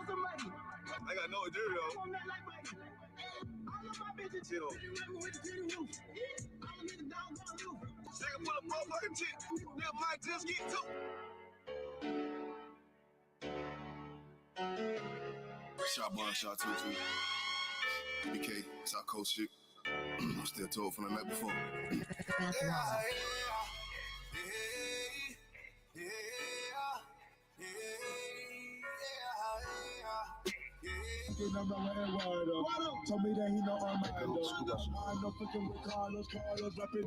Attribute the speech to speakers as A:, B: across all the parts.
A: I got no idea though. Chill. Nigga put a motherfucking tit. Nigga might just get two. Shot one, shot two. I.S.U.P.K, South Coast shit. I'm still told from the night before.
B: Told me that he know Armando. I know fucking with Carlos rapping.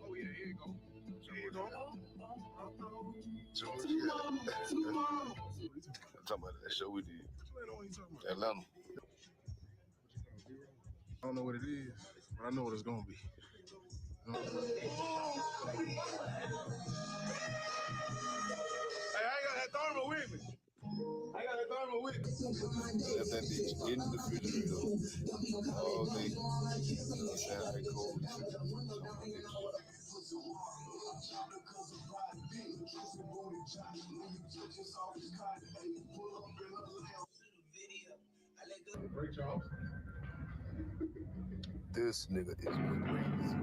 B: Oh, yeah, here you go.
A: I'm talking about that show we did. Atlanta.
B: I don't know what it is, but I know what it's gonna be. Hey, I ain't got that thermal with me.
A: Left that bitch in the refrigerator all day. Sound like cold.
B: Great job.
A: This nigga is crazy.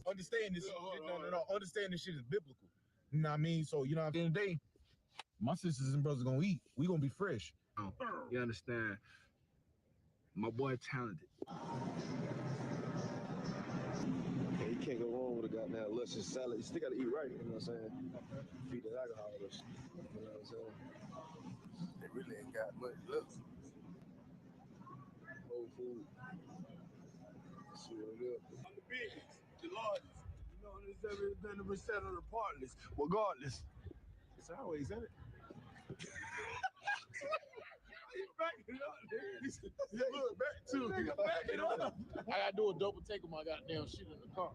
B: Understand this. No. Understand this shit is biblical. You know what I mean? So, you know, at the end of the day, my sisters and brothers gonna eat. We gonna be fresh. You understand? My boy talented.
C: Yeah, you can't go wrong with a goddamn luscious salad. You still gotta eat right, you know what I'm saying? Feed the alcoholics, you know what I'm saying?
A: They really ain't got much left.
C: Whole food. See what it is.
B: The biggest, the largest. You know, there's ever been a percent of the partless, regardless. It's always in it. Back it up, nigga. Look, back to it. Back it up. I gotta do a double take of my goddamn shit in the car.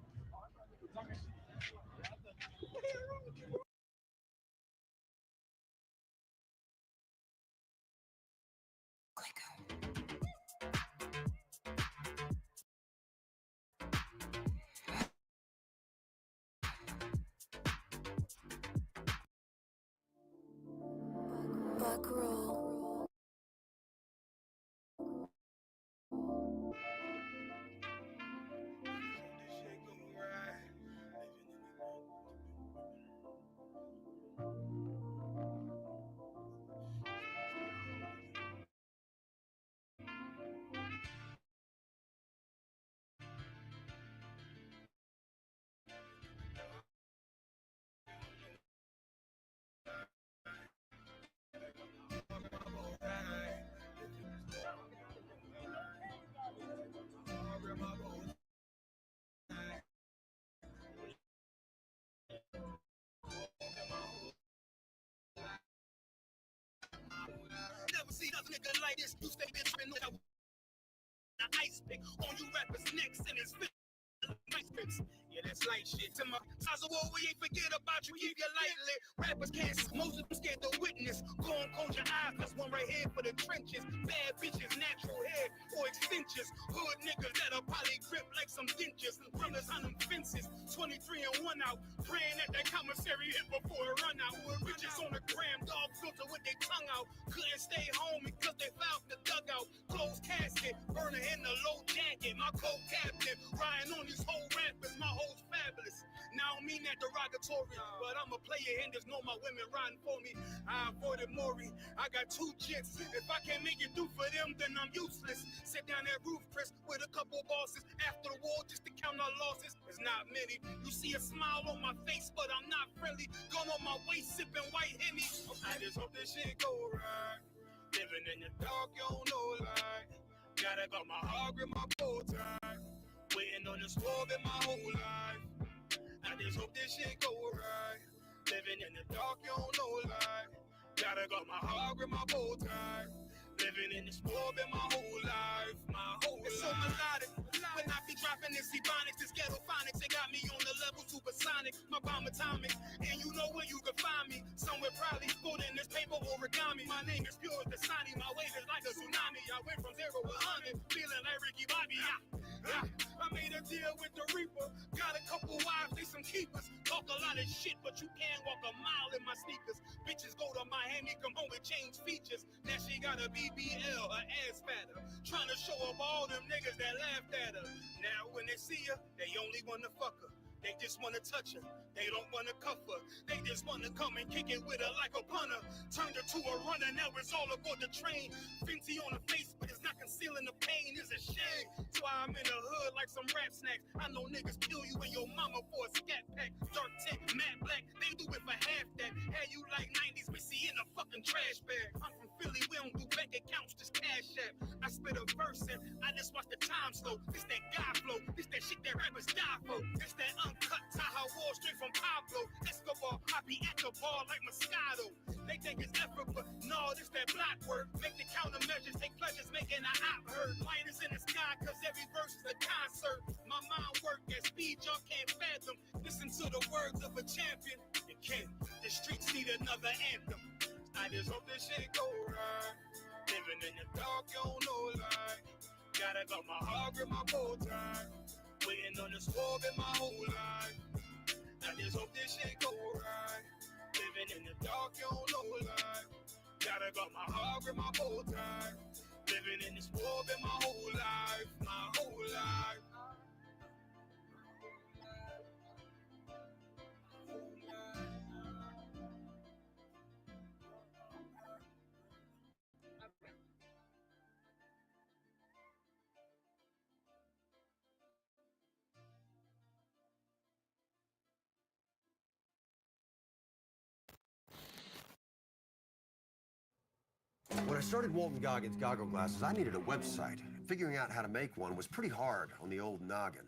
D: Never see nothing nigga like this. You stay bitch and know the I.S.U.P.K on you rappers next and it's yeah, that's light shit. To my size of war, we ain't forget about you. Keep your light lit. Rappers can't. Most of them scared to witness. Go on, close your eyes. That's one right here for the trenches. Bad bitches, natural hair or extensions. Hood niggas that'll probably grip like some dentures. Runners on them fences. 23 and 1 out. Praying that that commissary hit before it run out. Bitches on the gram, dog filter with their tongue out. Couldn't stay home because they found the dugout. Closed casket, burner in the low jacket. My co-captain riding on these whole rappers. My hoes fabulous. Now I don't mean that derogatory, but I'm a player and there's no my women riding for me. I avoided Maury. I got 2 jets. If I can't make it through for them, then I'm useless. Sit down that roof, Chris, with a couple bosses. After the war, just to count our losses. It's not many. You see a smile on my face, but I'm not friendly. Gun on my waist, sipping white Henny. I just hope this shit go right. Living in the dark, you don't know lie. Gotta got my heart with my bow tie. Waiting on the swerve in my whole life. I just hope this shit go right. Living in the dark, you don't know lie. Gotta got my heart with my bow tie. Living in the swerve in my whole life. My whole life. It's so melodic. When I be dropping this ebonics, this ghetto phonics, they got me on the level supersonic. my bomb atomic. And you know where you can find me. Somewhere probably stored in this paper origami. My name is pure as the Sani. My wave is like a tsunami. I went from 0 to 100, feeling like Ricky Bobby. I made a deal with the Reaper. Got a couple wives, they some keepers. Talk a lot of shit, but you can't walk a mile in my sneakers. Bitches go to Miami, come home and change features. Now she got a BBL, her ass fatter. Trying to show up all them niggas that laughed at her. Now when they see her, they only wanna fuck her. They just wanna touch her. They don't wanna cuff her. They just wanna come and kick it with her like a punter. Turned her to a runner, now it's all aboard the train. Fenty on her face, but it's not concealing the pain. It's a shame. That's why I'm in the hood like some rap snacks. I know niggas kill you and your mama for a scat pack. Dark tint, matte black, they do it for half that. Had you like 90s Missy in a fucking trash bag. I'm from Philly, we don't do bank accounts, just cash app. I spit a verse and I just watch the time slow. This that guy flow, this that shit that rappers die for. This that uncut Tahoe Wall straight from Pablo Escobar. I be at the bar like Moscato. They think it's effort, but no, this that block work. Make the countermeasures, take pleasures, making an op heard. Light is in the sky, cause every verse is a concert. My mind work at speed y'all can't fathom. Listen to the words of a champion. You can't, the streets need another anthem. I just hope this shit go right. Living in the dark, you don't know lie. Gotta got my heart with my bow tie. Waiting on this war in my whole life. I just hope this shit go right. Living in the dark, you don't know lie. Gotta got my heart with my bow tie. Living in this war in my whole life. My whole life.
E: When I started Walton Goggins Goggle Glasses, I needed a website. Figuring out how to make one was pretty hard on the old noggin.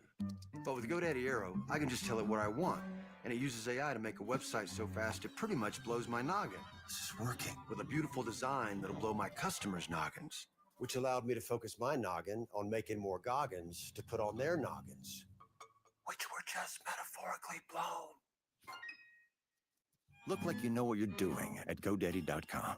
E: But with GoDaddy Aero, I can just tell it what I want. And it uses AI to make a website so fast it pretty much blows my noggin. This is working. With a beautiful design that'll blow my customers' noggins. Which allowed me to focus my noggin on making more goggins to put on their noggins. Which were just metaphorically blown.
F: Look like you know what you're doing at GoDaddy.com.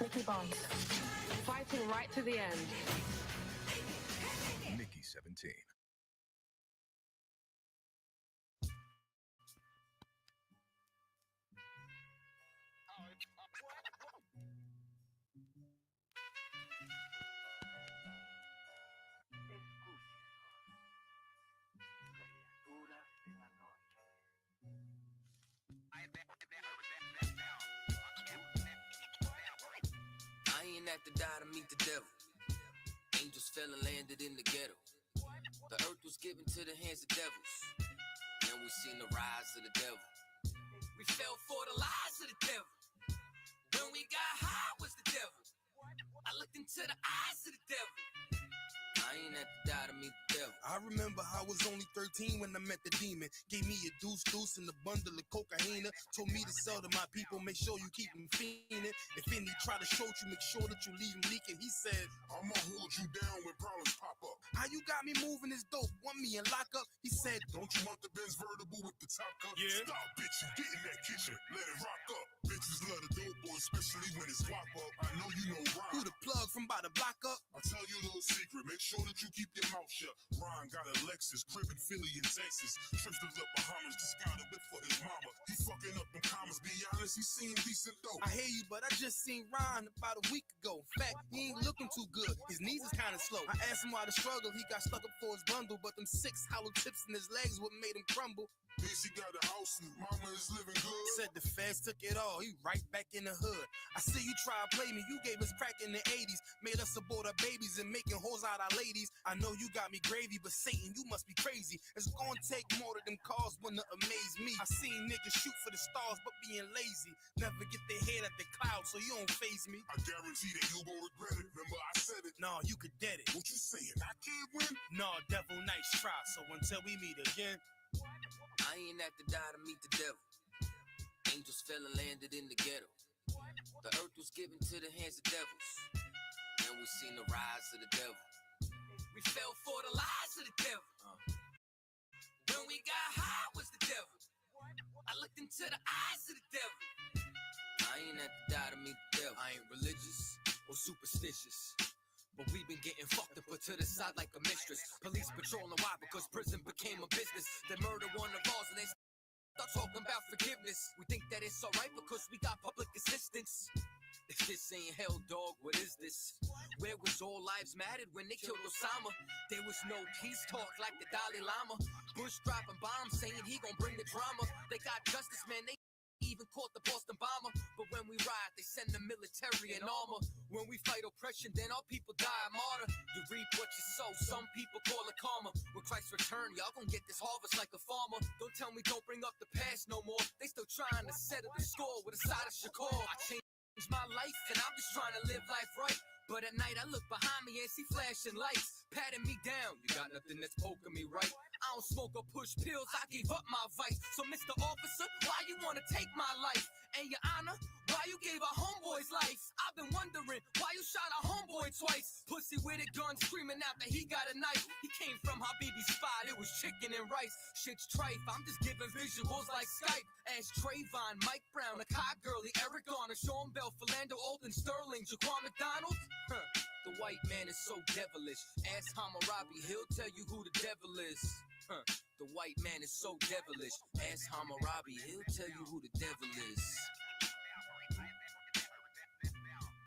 G: Nikki Bonds, fighting right to the end.
A: Nikki 17.
H: I ain't have to die to meet the devil. Angels fell and landed in the ghetto. The earth was given to the hands of devils. Then we seen the rise of the devil. We fell for the lies of the devil. When we got high was the devil. I looked into the eyes of the devil. I ain't have to die to meet the devil.
D: I remember I was only 13 when I met the demon. Gave me a deuce and a bundle of cocaine. Told me to sell to my people, make sure you keep them fiending. If any try to shoot you, make sure that you leave them leaking. He said,
A: I'ma hold you down when problems pop up.
D: how you got me moving this dope? Want me in lockup? He said,
A: Don't you want the Benz vertible with the top cut?
D: Yeah.
A: Stop, bitch, and get in that kitchen. Let it rock up. Bitches love the dope boy, especially when it's lock up. I know you know Ron.
D: who the plug from by the block up?
A: I'll tell you a little secret. Make sure that you keep your mouth shut. Ron got a Lexus, crib in Philly and Texas. Trips to the Bahamas, just got a whip for his mama. He fucking up them commas, be honest, he seemed decent though.
D: I hear you, but I just seen Ron about a week ago. In fact, he ain't looking too good. His knees is kind of slow. I asked him why the struggle. He got stuck up for his bundle, but them 6 hollow tips in his legs what made him crumble.
A: He got a house and mama is living good.
D: Said the feds took it all. He right back in the hood. I see you try to play me. You gave us crack in the 80s. Made us abort our babies and making hoes out our ladies. I know you got me gravy, but Satan, you must be crazy. It's gonna take more than them cars when to amaze me. I seen niggas shoot for the stars, but being lazy. Never get their head at the clouds, so you don't faze me.
A: I guarantee that you gon' regret it. Remember I said it.
D: Nah, you could dead it.
A: What you saying? I can't win?
D: Nah, devil, nice try. So until we meet again,
H: I ain't have to die to meet the devil. Angels fell and landed in the ghetto. The earth was given to the hands of devils. Then we seen the rise of the devil. We fell for the lies of the devil. When we got high was the devil. I looked into the eyes of the devil. I ain't have to die to meet the devil. I ain't religious or superstitious, but we've been getting fucked and put to the side like a mistress. Police patrolling why? Because prison became a business. They murder one of ours and they start talking about forgiveness. We think that it's alright because we got public assistance. If this ain't hell, dog, what is this? Where was all lives mattered when they killed Osama? There was no peace talk like the Dalai Lama. Bush dropping bombs saying he gon' bring the drama. They got justice, man, they even caught the Boston bomber. But when we ride, they send the military and armor. When we fight oppression, then our people die a martyr. You reap what you sow, some people call it karma. When Christ return, y'all gon' get this harvest like a farmer. Don't tell me don't bring up the past no more. They still trying to settle the score with a side of Shakur. I changed my life and I'm just trying to live life right. But at night I look behind me and see flashing lights patting me down. You got nothing that's poking me right. I don't smoke or push pills, I gave up my vice. So Mr. Officer, why you wanna take my life? And Your Honor, why you gave our homeboy's life? I've been wondering why you shot our homeboy twice. Pussy with a gun screaming out that he got a knife. He came from Habibi's spot, it was chicken and rice. Shit's trife, I'm just giving visuals like Skype. Ask Trayvon, Mike Brown, a Kai Gurley, Eric Garner, Sean Bell, Philando, Olden, Sterling, Jaquan McDonald. The white man is so devilish. Ask Hammurabi, he'll tell you who the devil is. The white man is so devilish. Ask Hammurabi, he'll tell you who the devil is.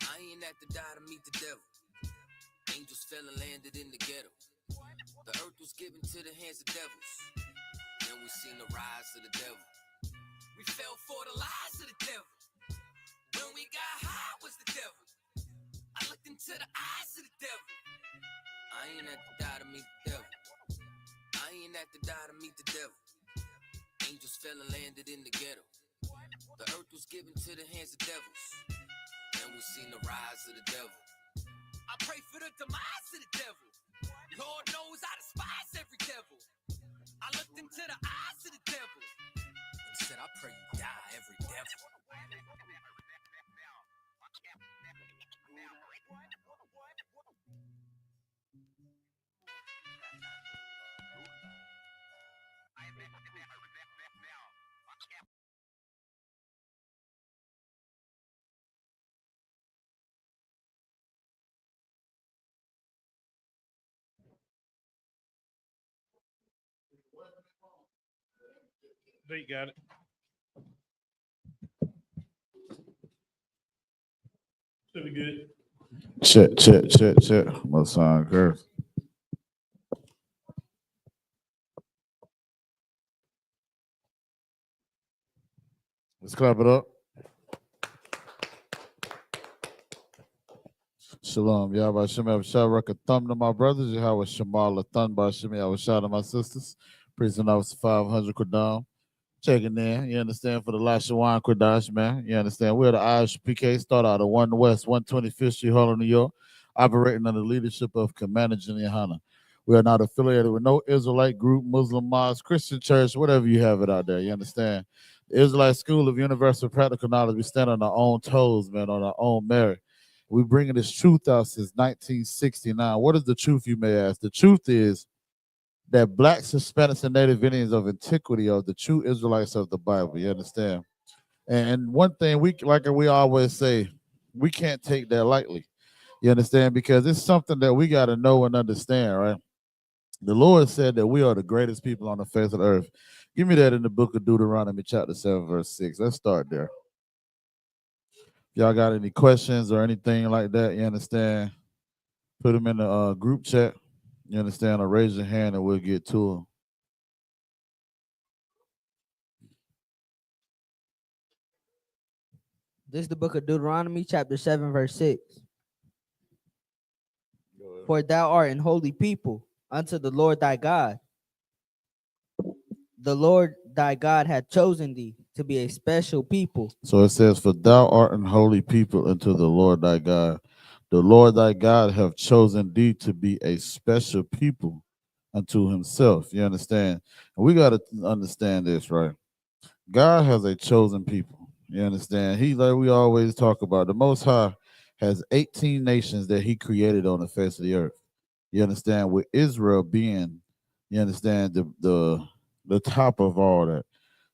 H: I ain't have to die to meet the devil. Angels fell and landed in the ghetto. The earth was given to the hands of devils. Then we seen the rise of the devil. We fell for the lies of the devil. When we got high was the devil. I looked into the eyes of the devil. I ain't have to die to meet the devil. I ain't have to die to meet the devil. Angels fell and landed in the ghetto. The earth was given to the hands of devils. Then we seen the rise of the devil. I pray for the demise of the devil. Lord knows I despise every devil. I looked into the eyes of the devil and said, I pray you die, every devil.
I: They got it. Should be good.
B: Check. My son, curse. Let's clap it up. Shalom. Yahweh Shem Shabrak, a thumb to my brothers. Yahweh Shemal, a thumb by Shem Yahweh Shah to my sisters. Prison Officer 500 Qadash. Checking in, you understand, for the Lashawan Qadash, man. You understand? We're the I.S.U.P.K, start out of 1 West, 125th Street, Harlem, New York, operating under the leadership of Commander YAHANNA. We are not affiliated with no Israelite group, Muslim mosque, Christian church, whatever you have it out there, you understand? The Israelite School of Universal Practical Knowledge, we stand on our own toes, man, on our own merit. We're bringing this truth out since 1969. What is the truth, you may ask? The truth is that blacks, Hispanics, and Native Indians of antiquity are the true Israelites of the Bible. You understand? And one thing we always say, we can't take that lightly. You understand? Because it's something that we got to know and understand, right? The Lord said that we are the greatest people on the face of the earth. Give me that in the book of Deuteronomy, chapter 7, verse 6. Let's start there. If y'all got any questions or anything like that, you understand? Put them in the group chat. You understand? Or raise your hand and we'll get to them.
J: This is the book of Deuteronomy, chapter 7, verse 6. For thou art an holy people unto the Lord thy God. The Lord thy God hath chosen thee to be a special people.
B: So it says, for thou art an holy people unto the Lord thy God. The Lord thy God hath chosen thee to be a special people unto himself. You understand? And we got to understand this, right? God has a chosen people. You understand? He, like we always talk about, the Most High has 18 nations that he created on the face of the earth. You understand? With Israel being, you understand, the top of all that.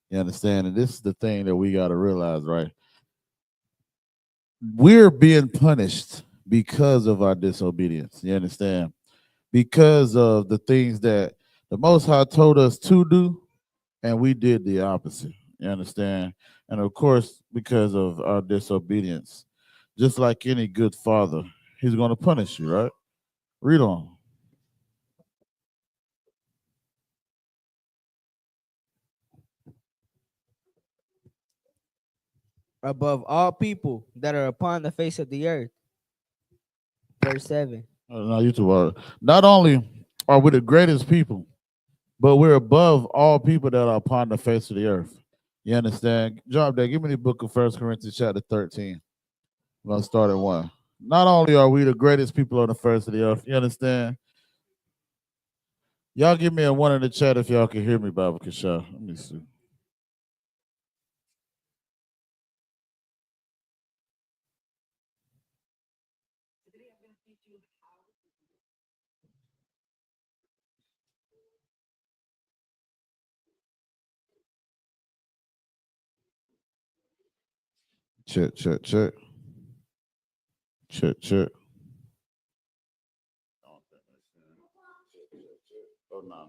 B: You understand? And this is the thing that we got to realize, right? We're being punished because of our disobedience. You understand? Because of the things that the Most High told us to do, and we did the opposite. You understand? And of course, because of our disobedience, just like any good father, he's going to punish you, right? Read on.
J: Above all people that are upon the face of the earth. Verse 7.
B: No, you two are. Not only are we the greatest people, but we're above all people that are upon the face of the earth. You understand? Drop that. Give me the book of 1 Corinthians chapter 13. I'm going to start at 1. Not only are we the greatest people on the face of the earth, you understand? Y'all give me a 1 in the chat if y'all can hear me, Baba Kasha. Let me see. Check, check, check. Check, check. Oh, no.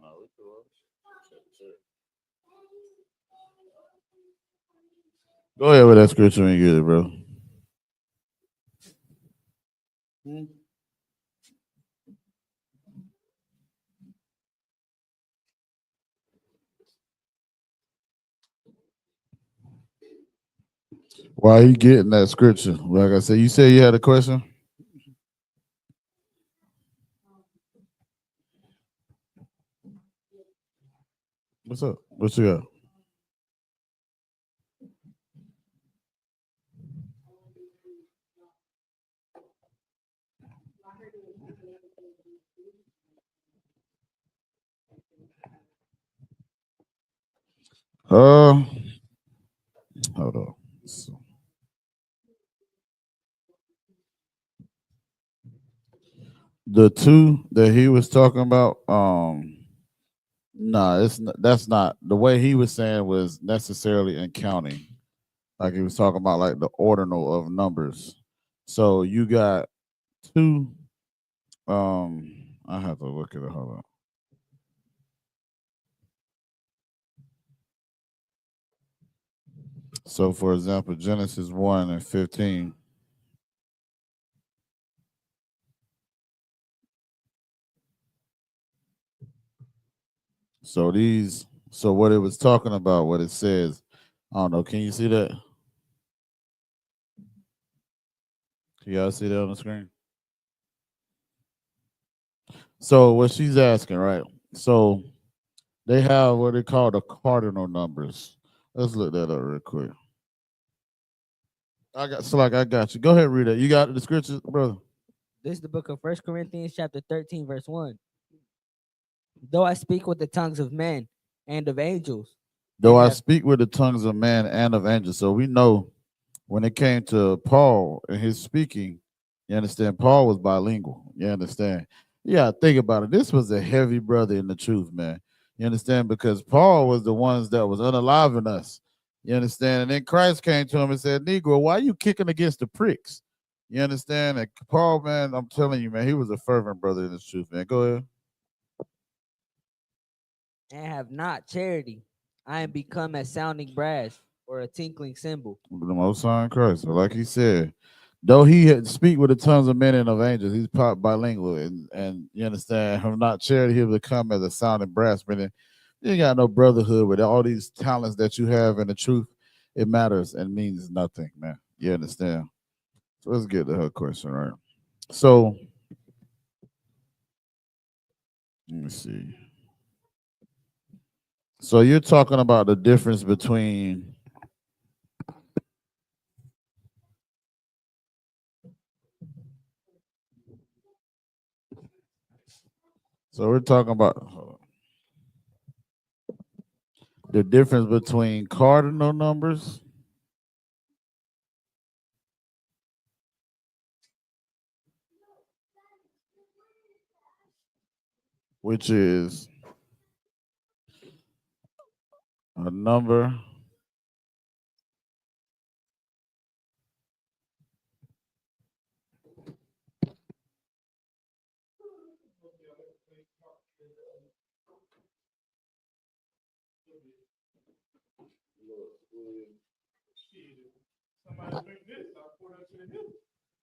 B: Check, check. Go ahead with that scripture and get it, bro. Why you getting that scripture? Like I said, you said you had a question? What's up? What you got? Hold on. So, the two that he was talking about, nah, it's not, that's not the way he was saying was necessarily in counting. Like he was talking about like the ordinal of numbers. So you got two. I have to look at it. Hold on. So for example, Genesis 1 and 15. So what it was talking about, what it says, I don't know. Can you see that? Can y'all see that on the screen? So what she's asking, right? So they have what they call the cardinal numbers. Let's look that up real quick. I got you. Go ahead and read it. You got the scriptures, brother?
J: This is the book of 1 Corinthians chapter 13, verse 1. Though I speak with the tongues of men and of angels.
B: Though I speak with the tongues of man and of angels. So we know when it came to Paul and his speaking, you understand, Paul was bilingual. You understand? Yeah, think about it. This was a heavy brother in the truth, man. You understand? Because Paul was the ones that was unaliving us. You understand? And then Christ came to him and said, Negro, why are you kicking against the pricks? You understand? And Paul, man, I'm telling you, man, he was a fervent brother in the truth, man. Go ahead.
J: And have not charity, I am become as sounding brass or a tinkling cymbal.
B: The Most High in Christ. So like he said, though he had speak with the tongues of men and of angels, he's bilingual, and you understand, from not charity, he'll become as a sounding brass. Meaning, you ain't got no brotherhood with all these talents that you have in the truth. It matters and means nothing, man. You understand? So let's get to her question, right? So let me see. So you're talking about the difference between so we're talking about the difference between cardinal numbers which is a number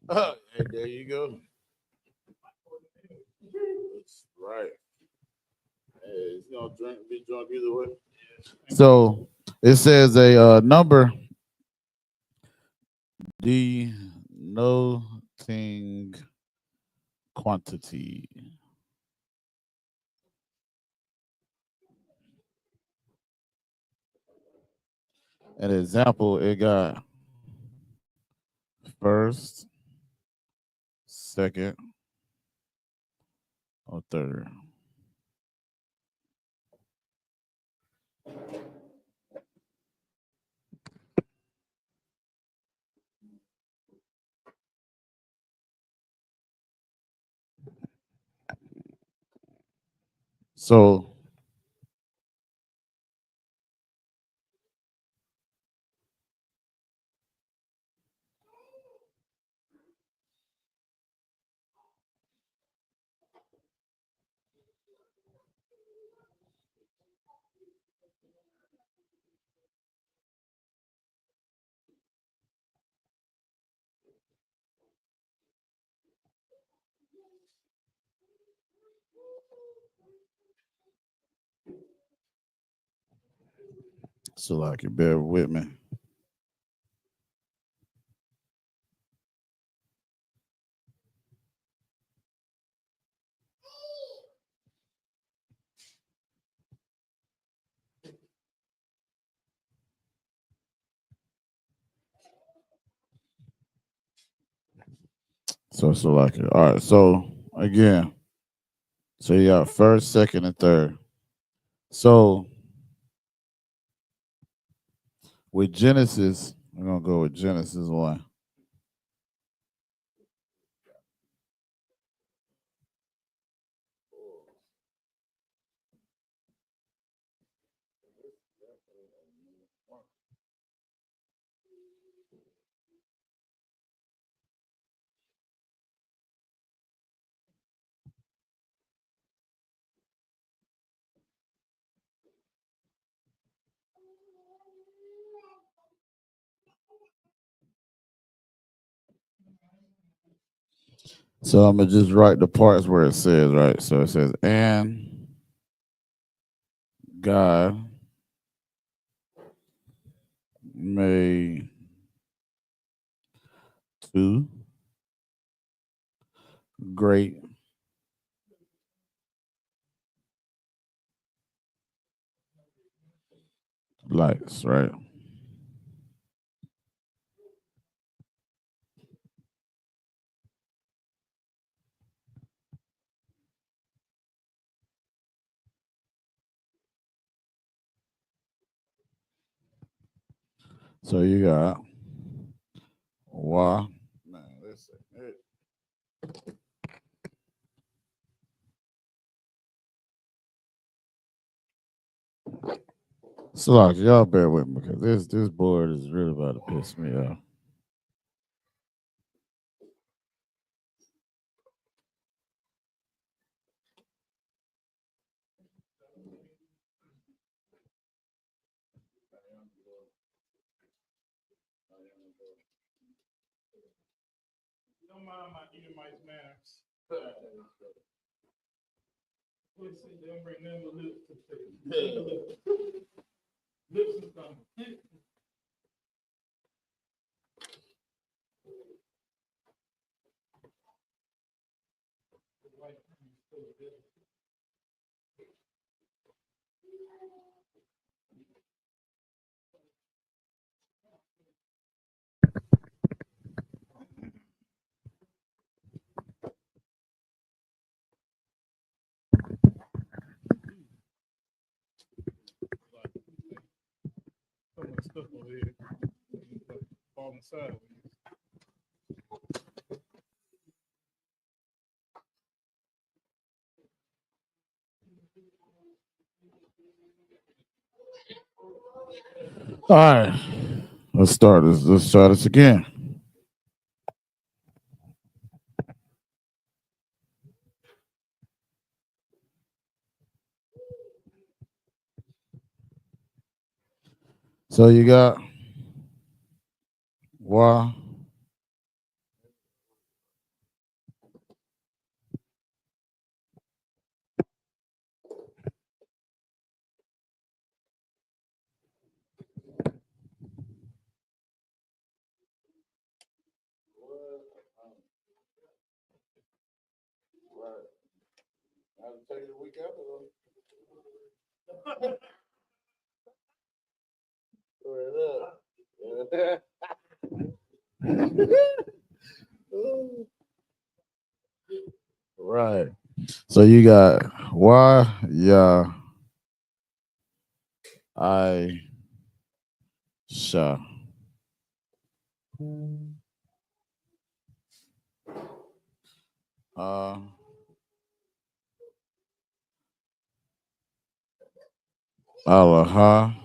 B: and there you go. That's right. Hey, it's gonna be drunk either way. So it says a number denoting quantity. An example, it got first, second, or third. So like you bear with me. So like it. All right. So again, so you got first, second, and third. So with Genesis, we're gonna go with Genesis 1. So I'm gonna just write the parts where it says, right? So it says, and God made two great lights, right? So you got man, listen. So like y'all bear with me because this board is really about to piss me off.
I: Don't mind my Edomite manners. Listen, they'll bring them the lips to the lips is gone. So much stuff over here. Falling sideways.
B: All right. Let's start this. Let's try this again. So you got Y. Right. So you got Y, yeah, I, Sha. Uh, Allah,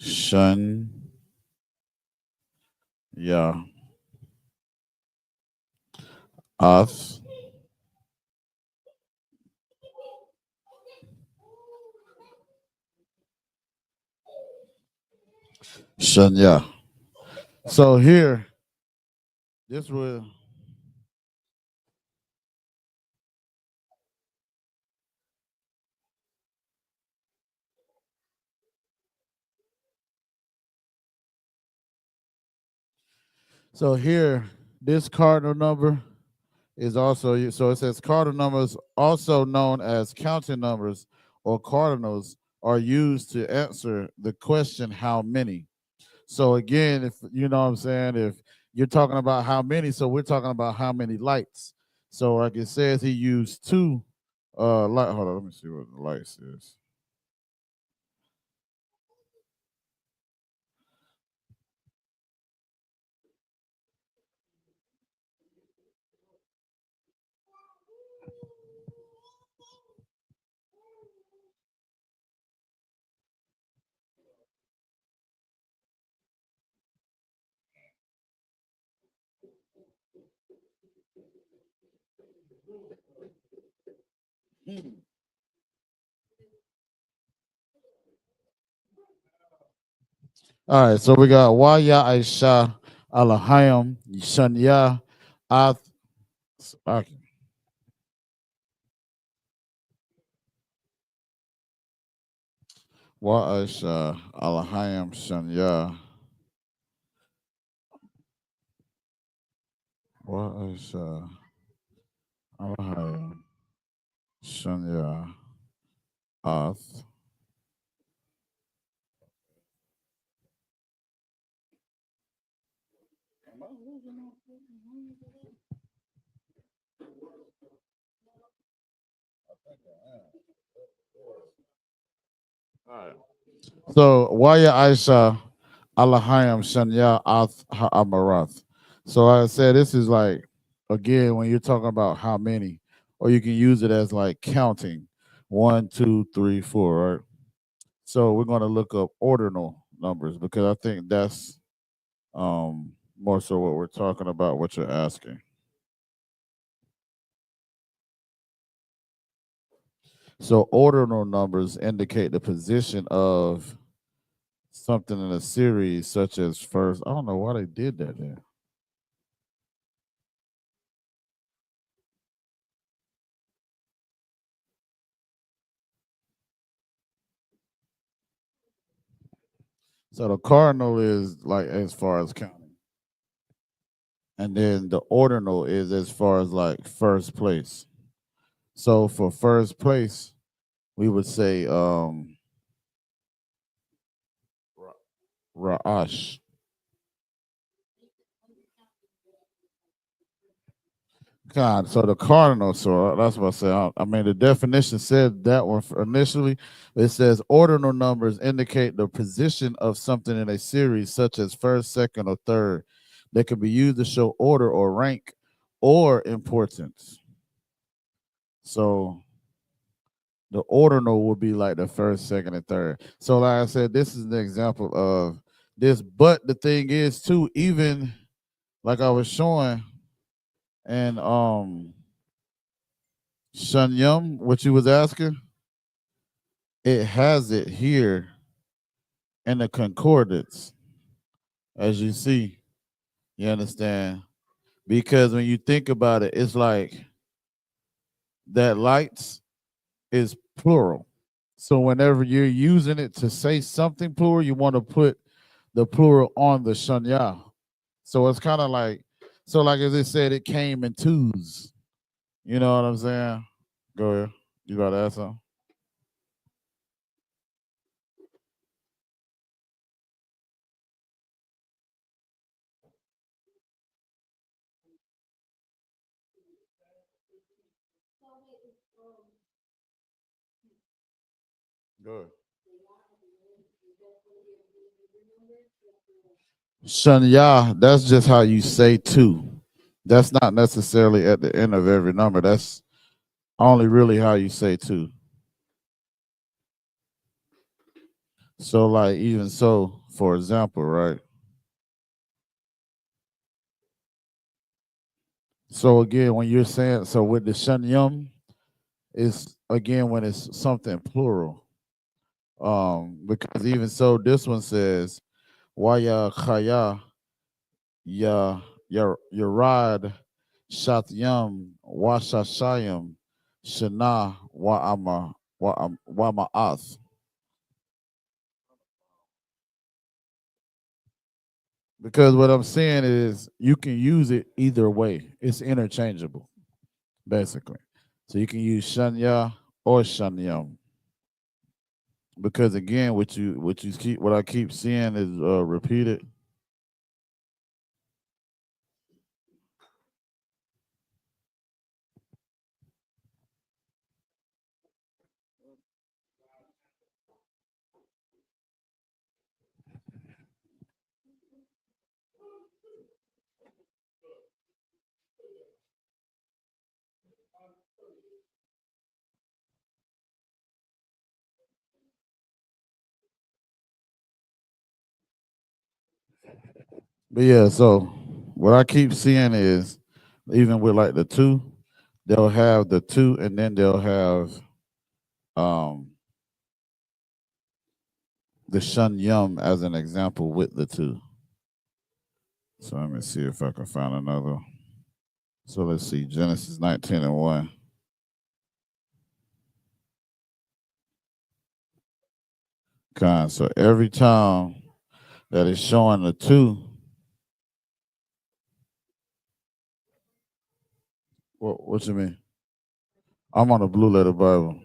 B: Shun, Ya, Ath, Shun, Ya. So here, this will. So here, this cardinal number is also, so it says cardinal numbers, also known as counting numbers or cardinals, are used to answer the question, how many? So again, if you know what I'm saying, if you're talking about how many, so we're talking about how many lights. So like it says, he used two light. Hold on, let me see what the lights is. All right, so we got Waya Aisha Alahayam Shanya Ath. Wa Aisha Alahayam Shanya. Wa Aisha Alahayam Shanya Ath. All right. So Waya Aisha Alahayam Shanya Ath Ha'amarath. So I said this is like, again, when you're talking about how many, or you can use it as like counting 1, 2, 3, 4, right? So we're going to look up ordinal numbers because I think that's more so what we're talking about, what you're asking. So ordinal numbers indicate the position of something in a series, such as first. I don't know why they did that there. So the cardinal is like as far as counting, and then the ordinal is as far as like first place. So for first place, we would say Ra'ash. God, so the cardinal, so that's what I said. I mean, the definition said that one initially. It says ordinal numbers indicate the position of something in a series, such as first, second, or third. They can be used to show order or rank or importance. So the ordinal would be like the first, second, and third. So like I said, this is an example of this. But the thing is too, even like I was showing, and Shanyam, what you was asking, it has it here in the concordance, as you see. You understand? Because when you think about it, it's like that lights is plural. So whenever you're using it to say something plural, you want to put the plural on the shanya. So it's kind of like, so like as it said, it came in twos. You know what I'm saying? Go ahead. You got to ask something? Go ahead. Shanya, that's just how you say two. That's not necessarily at the end of every number. That's only really how you say two. So, like, even so, for example, right? So, again, when you're saying, so with the Shanyam, it's again when it's something plural. Because even so, this one says, Waya Khaya Ya Yarad Shatyam Washashayam Shana wa Ma'ath. Because what I'm saying is you can use it either way. It's interchangeable, basically. So you can use Shanya or Shanyam. Because again, what I keep seeing is repeated. But yeah, so what I keep seeing is even with like the two, they'll have the two and then they'll have um the shun yum as an example with the two. So let me see if I can find another. So let's see, Genesis 19 and 1. So every time that is showing the two, what you mean? I'm on a blue letter Bible.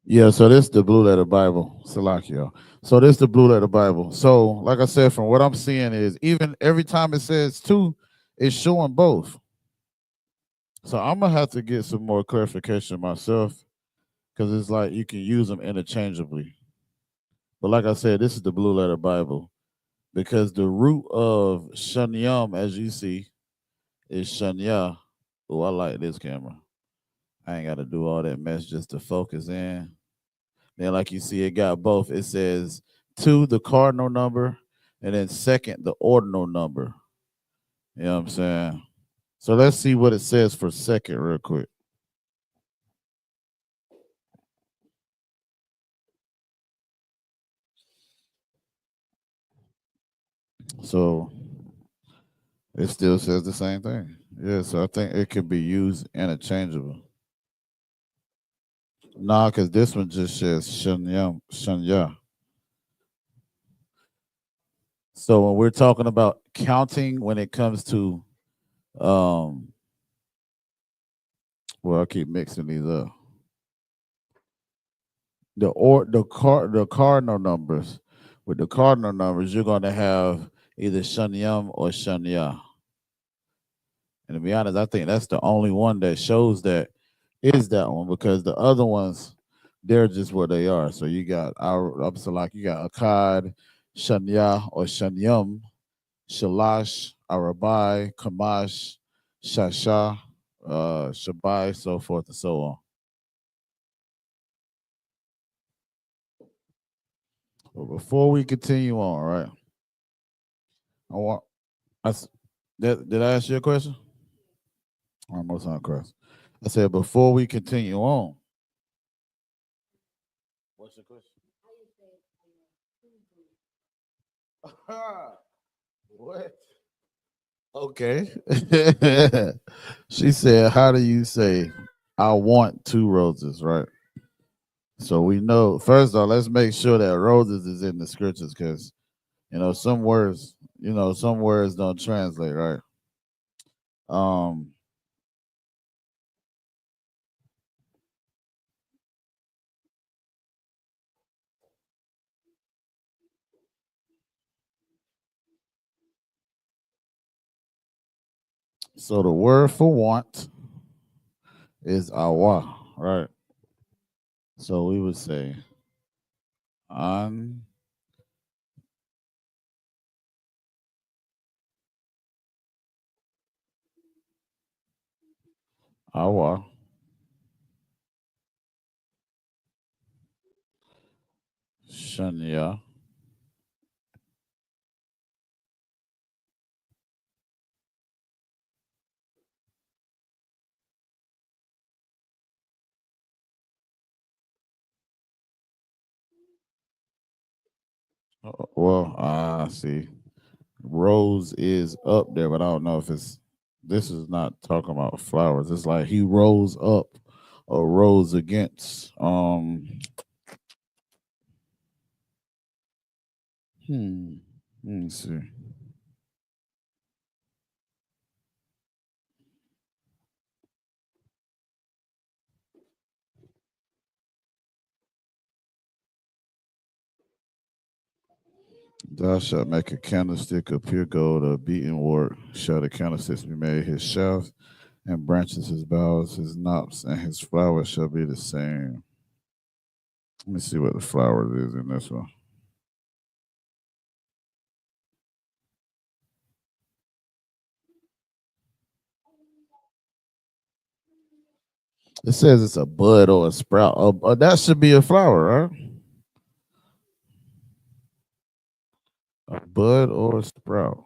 B: Yeah, so this is the blue letter Bible, Salakio. So this is the blue letter Bible. So, like I said, from what I'm seeing is even every time it says two, it's showing both. So I'm gonna have to get some more clarification myself because it's like you can use them interchangeably. But like I said, this is the blue letter Bible because the root of Shanyam, as you see, is Shanya. Oh, I like this camera. I ain't got to do all that mess just to focus in. Then, like you see, it got both. It says two, the cardinal number, and then second, the ordinal number. You know what I'm saying? So let's see what it says for second, real quick. So it still says the same thing. Yeah, so I think it could be used interchangeable. Nah, because this one just says Shanya. Shanya. So when we're talking about counting, when it comes to, um, well, I keep mixing these up. The cardinal numbers. With the cardinal numbers, you're going to have either Shanyam or Shanya. And to be honest, I think that's the only one that shows that is that one, because the other ones, they're just what they are. So you got our so like you got Akkad, Shanya or Shanyam, Shalash, Arabai, Kamash, Shasha, Shabai, so forth and so on. But before we continue on, right? I want did I ask you a question? Almost on cross. I said before we continue on. What's your question? What? Okay. She said, how do you say I want two roses, right? So we know, first of all, let's make sure that roses is in the scriptures, because some words, some words don't translate, right? Um so the word for want is awa, right? So we would say an awa shanya well, see. Rose is up there, but I don't know if this is not talking about flowers. It's like he rose up or rose against. Let me see. Thou shalt make a candlestick of pure gold of beaten work. Shall the candlesticks be made? His shafts and branches, his boughs, his knops, and his flowers shall be the same. Let me see what the flowers is in this one. It says it's a bud or a sprout. That should be a flower, right? A bud or a sprout.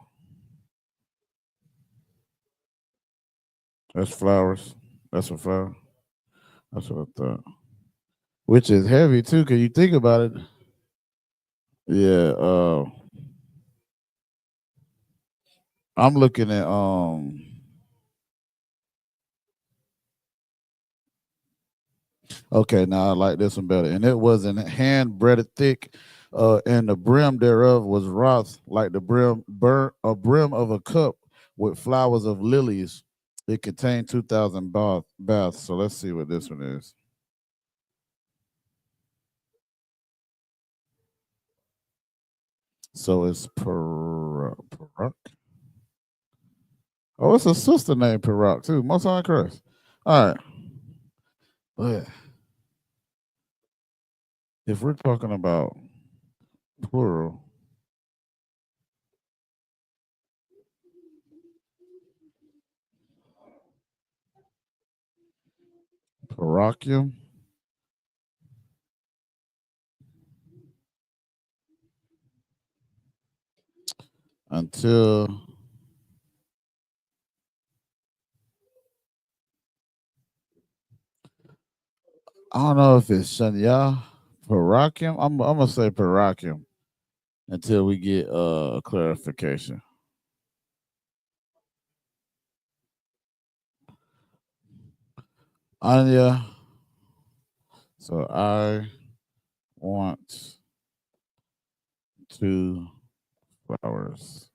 B: That's flowers. That's a flower. That's what I thought. Which is heavy too, cause you think about it. Yeah. I'm looking at Okay, now I like this one better. And it was an hand breaded thick, and the brim thereof was wrought like the brim of a cup with flowers of lilies. It contained 2,000 baths. So let's see what this one is. So it's Perak. Oh, it's a sister named Perak too. Most on Christ. All right. But if we're talking about plural, Parakium, until I don't know if it's Shanya, Parakium. I'm gonna say Parakium until we get a clarification. Anya. So I want two flowers.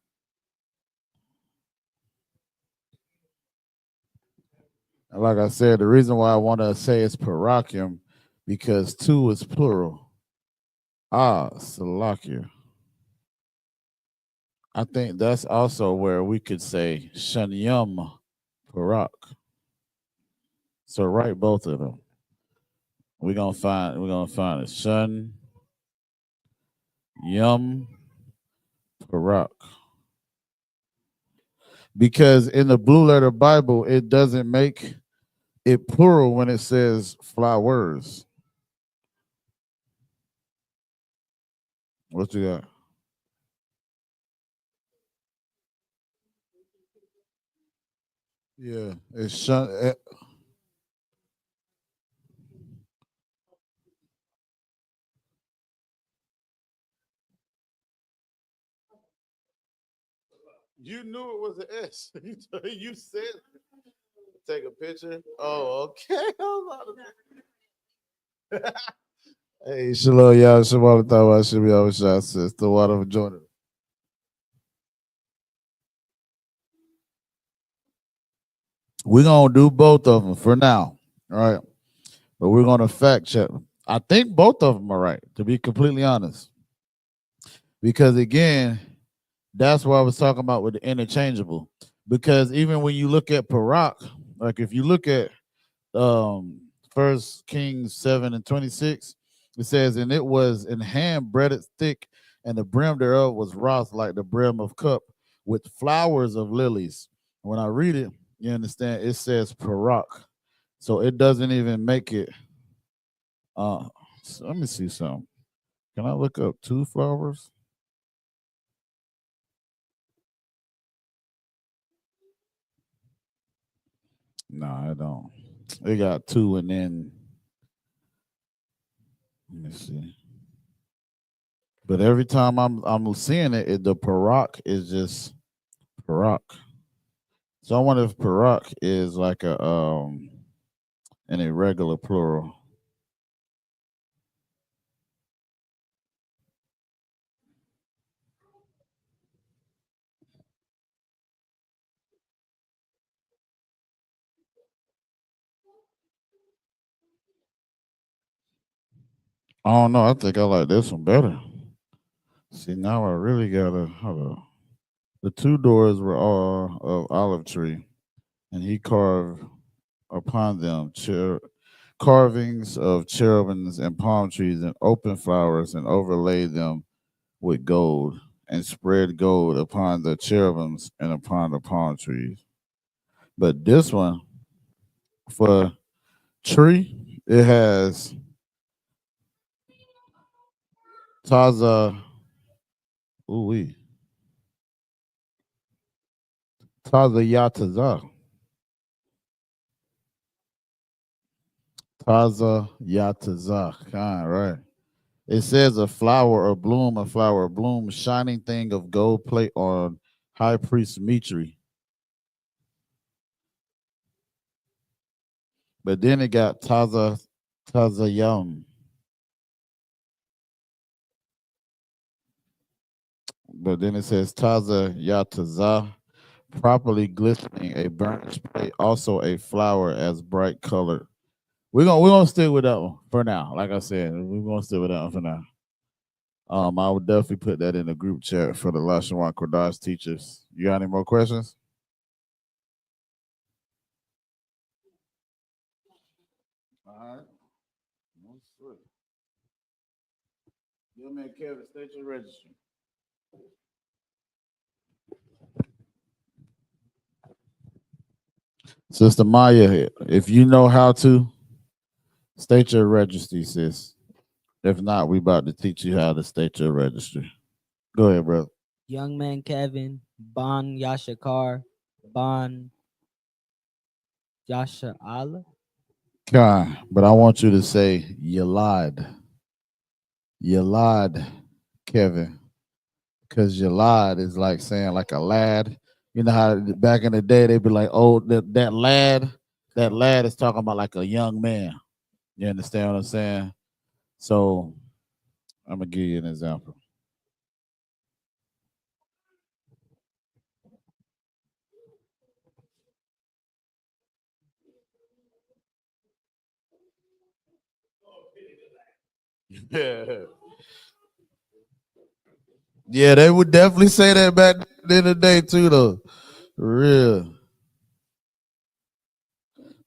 B: And like I said, the reason why I want to say it's Parakium because two is plural. Salakia. I think that's also where we could say Shanyam Parak. So write both of them. We're gonna find it. Shun Yum Parak. Because in the blue letter Bible, it doesn't make it plural when it says flowers. What you got? Yeah, it's shun. You knew it was an S. You said take a picture. Oh, okay. Hey, shalom, y'all. Shalom, Tawa, Shimmy, Awashai, sis. The water of Jordan. We're going to do both of them for now. All right. But we're going to fact check them. I think both of them are right, to be completely honest. Because again, that's what I was talking about with the interchangeable. Because even when you look at Parak, like if you look at First Kings 7:26, it says, and it was in hand breaded thick, and the brim thereof was wrought like the brim of cup, with flowers of lilies. When I read it, you understand it says Parak, so it doesn't even make it. So let me see something. Can I look up two flowers? No, I don't. They got two, and then let me see. But every time I'm seeing it, the Parak is just Parak. So I wonder if Parak is like an irregular plural. I don't know. I think I like this one better. See, now I really gotta hold on. The two doors were all of olive tree, and he carved upon them carvings of cherubims and palm trees and open flowers, and overlaid them with gold, and spread gold upon the cherubims and upon the palm trees. But this one for tree, it has Taza. Ooh, Taza Yataza. Taza Yataza. Kind, right. It says a flower or bloom, a flower or bloom, shining thing of gold plate on high priest Mitri. But then it got Taza Yum. But then it says Taza Yataza, properly glistening, a burnished plate, also a flower as bright colored. We're gonna stick with that one for now. Like I said, we're gonna stick with that one for now. I would definitely put that in the group chat for the Lashawan Qadash teachers. You got any more questions? All right. No sweat. Your man Kevin, state your registry. Sister Maya, if you know how to, state your registry, sis. If not, we about to teach you how to state your registry. Go ahead, brother.
J: Young man Kevin, Bon Yashakar, Bon Yasha Allah.
B: Kai, but I want you to say you lied. You lied, Kevin. Because you lied is like saying like a lad. You know how back in the day they'd be like, oh, that lad is talking about like a young man. You understand what I'm saying? So I'm gonna give you an example. Yeah. Yeah, they would definitely say that back in the day too, though. For real.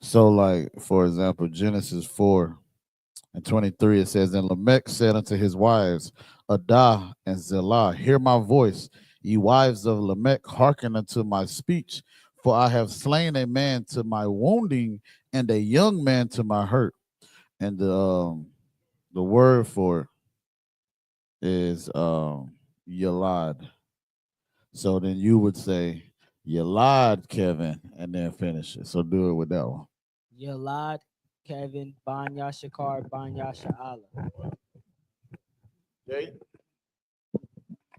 B: So, like, for example, Genesis 4:23, it says, And Lamech said unto his wives, Adah and Zillah, hear my voice, ye wives of Lamech, hearken unto my speech, for I have slain a man to my wounding, and a young man to my hurt. And the word for it is Yalad. So then you would say Yalad, Kevin, and then finish it. So do it with that one.
J: Yalad, Kevin, Banya Shakar, Banya Sha'ala.
B: Okay.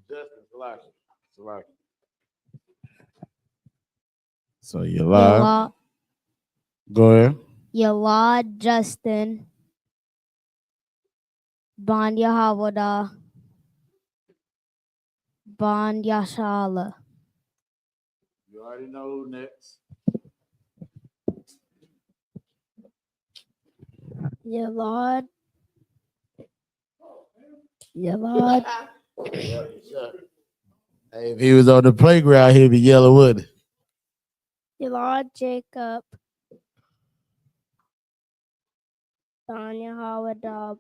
B: Justin, Salaki. So Yalad. Go ahead.
K: Yalad, Justin, Banya Hawada, Banya Shala.
B: You already know who next.
K: Yalad. Yalad.
B: Yeah, sure. Hey, if he was on the playground, he'd be yelling, wouldn't he?
K: Yalad, Jacob, Banya Hawada,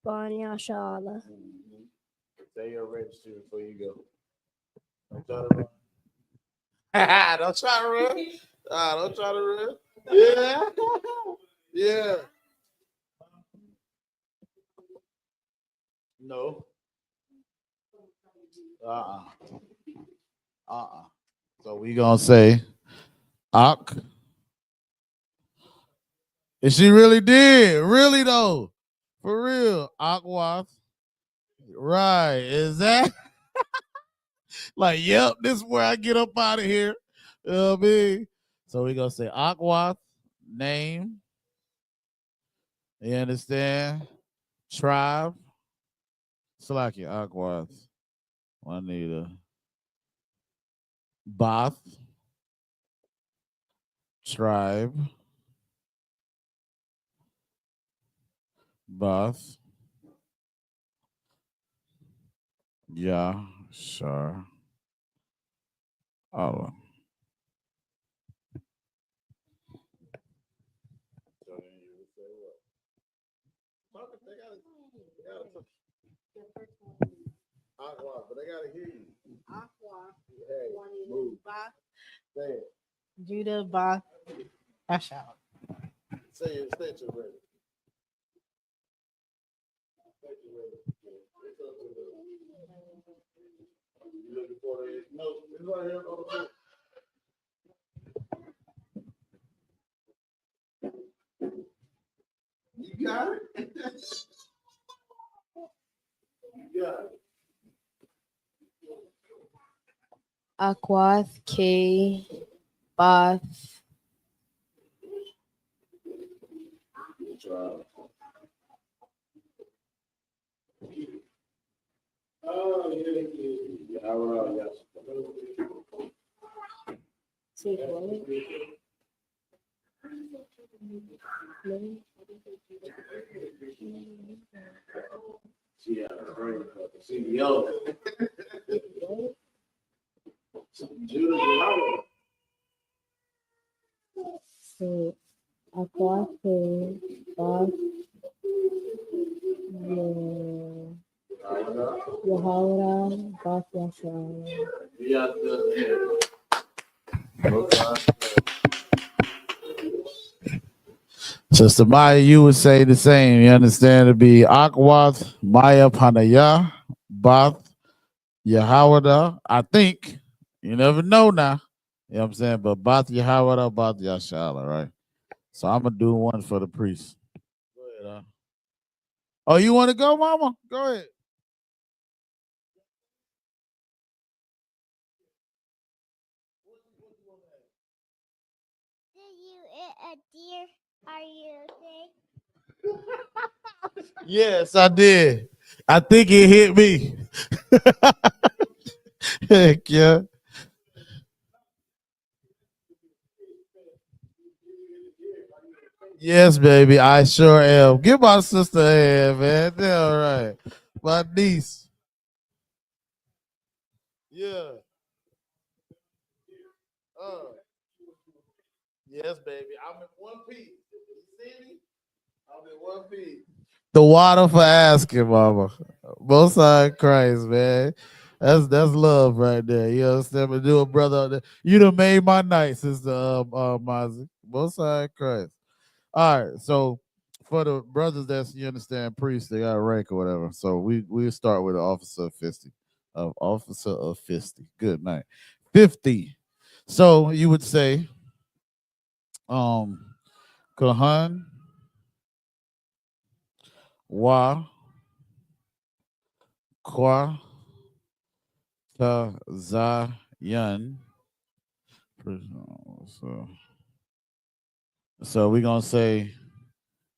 K: Banya Shala.
B: Say your register before you go. Don't try to run. Don't try to run. Don't try to run. Yeah. Yeah. No. So we gonna say Ak. And she really did. Really though. For real. Akwath. Right. Is that like, yep, this is where I get up out of here. You know what I mean? So we gonna say Akwath, name. You understand? Tribe. Slaki Akwath. Juanita. Bath. Tribe. Bath. Yeah, sure. Allah. Aqua, but I gotta hear you.
L: Aqua.
B: Hey, move. Say it.
L: Judah, Ba, Ashal.
B: Say it. Say it ready. You looking for it? No, it's right here on the book. You got it? You got it.
L: Aquath, K, Bath.
B: Oh, yeah. CEO.
L: So, Aquath, K, Bath, Yahawara, Bath, Yashal.
B: Sister Maya, you would say the same. You understand? It'd be Akwath, Maya Panaya, Bath, Yahawada. I think. You never know now. You know what I'm saying? But Bath Yahawada, Bath Yashala, right? So I'm going to do one for the priest. Go ahead. Oh, you want to go, Mama? Go ahead.
K: Did you eat a deer? Are you okay?
B: Yes, I did. I think it hit me. Heck yeah. Yes, baby, I sure am. Give my sister a hand, man. That's all right. My niece. Yeah. Yes, baby. I'm in one piece. You see me? I'm in one piece. The water for asking, mama. Most high Christ, man. That's love right there. You understand me? Do a brother out there. You done made my night, sister Mozzie. Most high Christ. All right, so for the brothers that's you understand priests, they got a rank or whatever. So we start with an officer of 50. Officer of 50. Good night. 50. So you would say Kahan Wa Kwa Ta Za Yun. So we're gonna say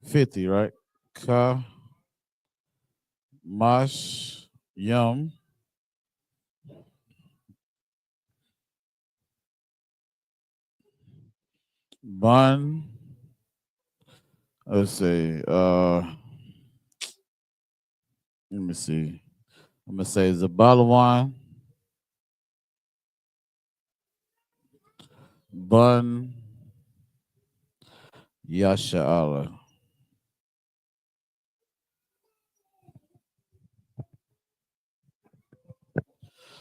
B: 50, right? Ka Mash Yum Bun. Let's say let me see. I'm gonna say Zabalawan Bun Yasha Allah.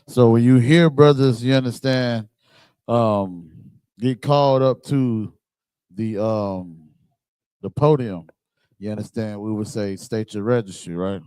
B: So when you hear brothers, you understand, get called up to the podium, you understand, we would say state your registry, right?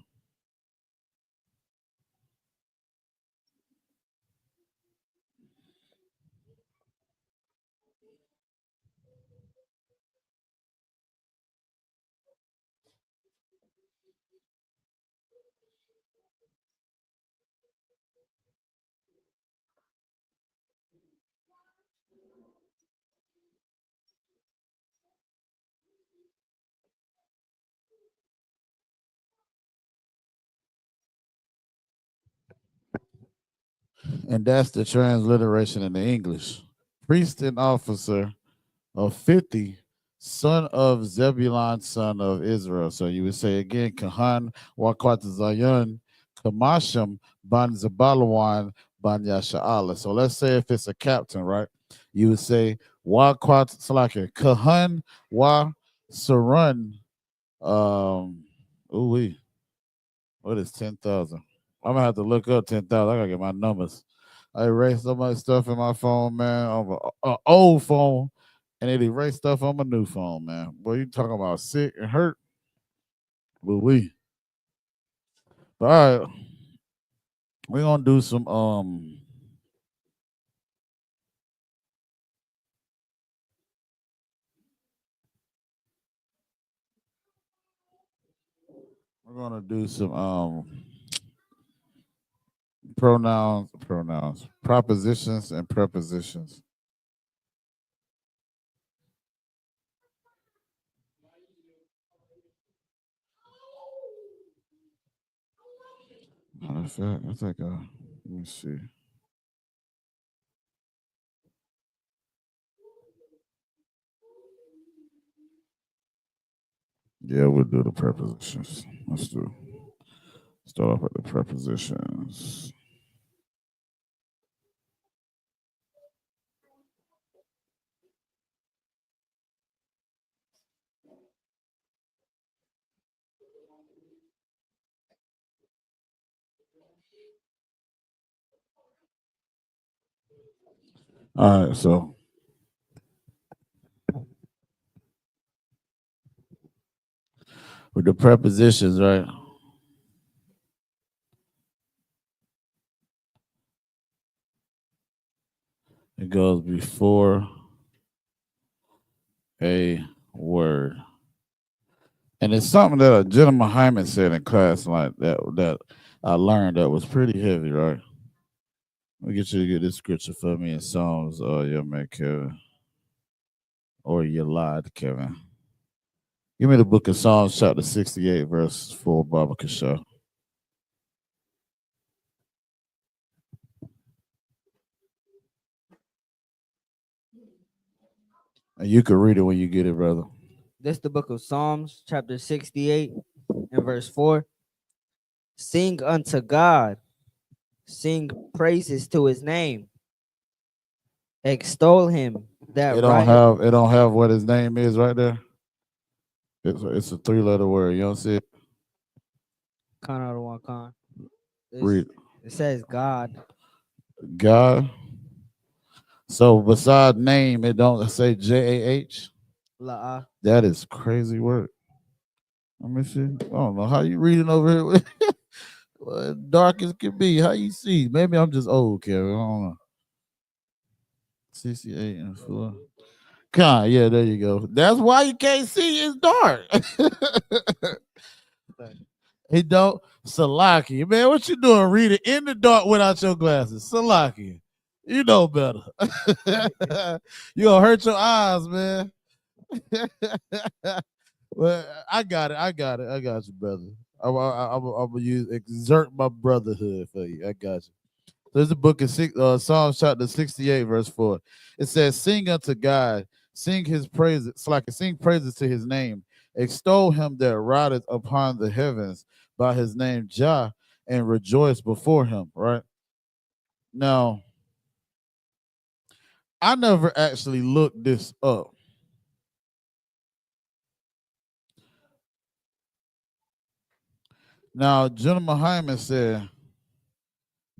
B: And that's the transliteration in the English. Priest and officer of 50, son of Zebulon, son of Israel. So you would say again, Kahan Wakwat Zayon, Kamasham Ban Zabalawan Ban Yasha'ala. So let's say if it's a captain, right? You would say Wakwat Salaka, Kahan Wa Sarun. What is 10,000? I'm gonna have to look up 10,000. I gotta get my numbers. I erased so much stuff in my phone, man, on an old phone, and it erased stuff on my new phone, man. Boy, you talking about sick and hurt? But all right, we're gonna do some pronouns, propositions and prepositions. Matter of fact, I think let me see. Yeah, we'll do the prepositions. Let's start off with the prepositions. All right, so with the prepositions, right? It goes before a word. And it's something that a gentleman Hyman said in class like that I learned that was pretty heavy, right? Let me get you to get this scripture for me in Psalms, your man Kevin. Or you lied, Kevin. Give me the book of Psalms, chapter 68, verse 4, Baba Kasha. And you can read it when you get it, brother.
J: This is the book of Psalms, chapter 68 and verse 4. Sing unto God, Sing praises to his name. Extol him that
B: It don't
J: rideth.
B: have what his name is right there. It's a 3-letter word. You don't see it?
J: Con out of one con.
B: Read
J: It says God.
B: God. So beside name, it don't say JAH.
J: La.
B: That is crazy work. Let me see. I don't know how you reading over here. Well, dark as can be. How you see? Maybe I'm just old, Kevin. I don't know. 68 and 4. Con, yeah, there you go. That's why you can't see. It's dark. He don't. Salaki. Man, what you doing reading in the dark without your glasses? Salaki. You know better. You gonna hurt your eyes, man. Well, I got it. I got you, brother. I'm gonna exert my brotherhood for you. I got you. There's a book of Psalms chapter 68, verse 4. It says, "Sing unto God, sing his praises, sing praises to his name, extol him that rideth upon the heavens by his name Jah, and rejoice before him." Right now, I never actually looked this up. Now, General Hyman said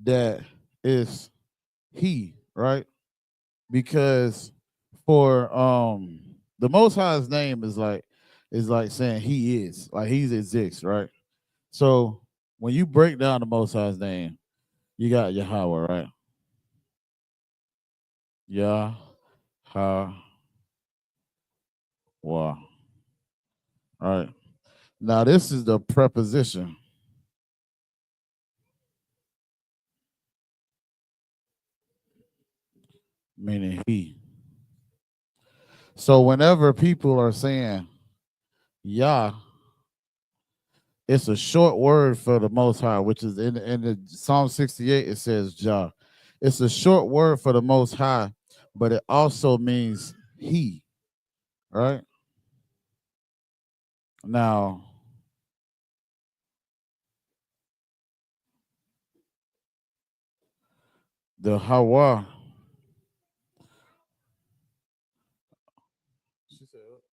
B: that it's he, right? Because for the Most High's name is like saying he is, like he exists, right? So when you break down the Most High's name, you got Yahweh, right? Yahweh. All right. Now this is the preposition, meaning he. So whenever people are saying Yah, it's a short word for the Most High, which is in the Psalm 68. It says Jah. It's a short word for the Most High, but it also means he. Right now, the Hawa.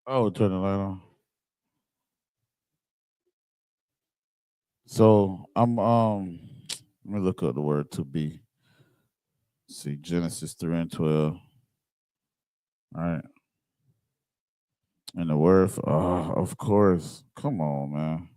B: Oh, turn the light on. So let me look up the word to be. See Genesis 3 and 12. All right. And the word for, of course. Come on, man.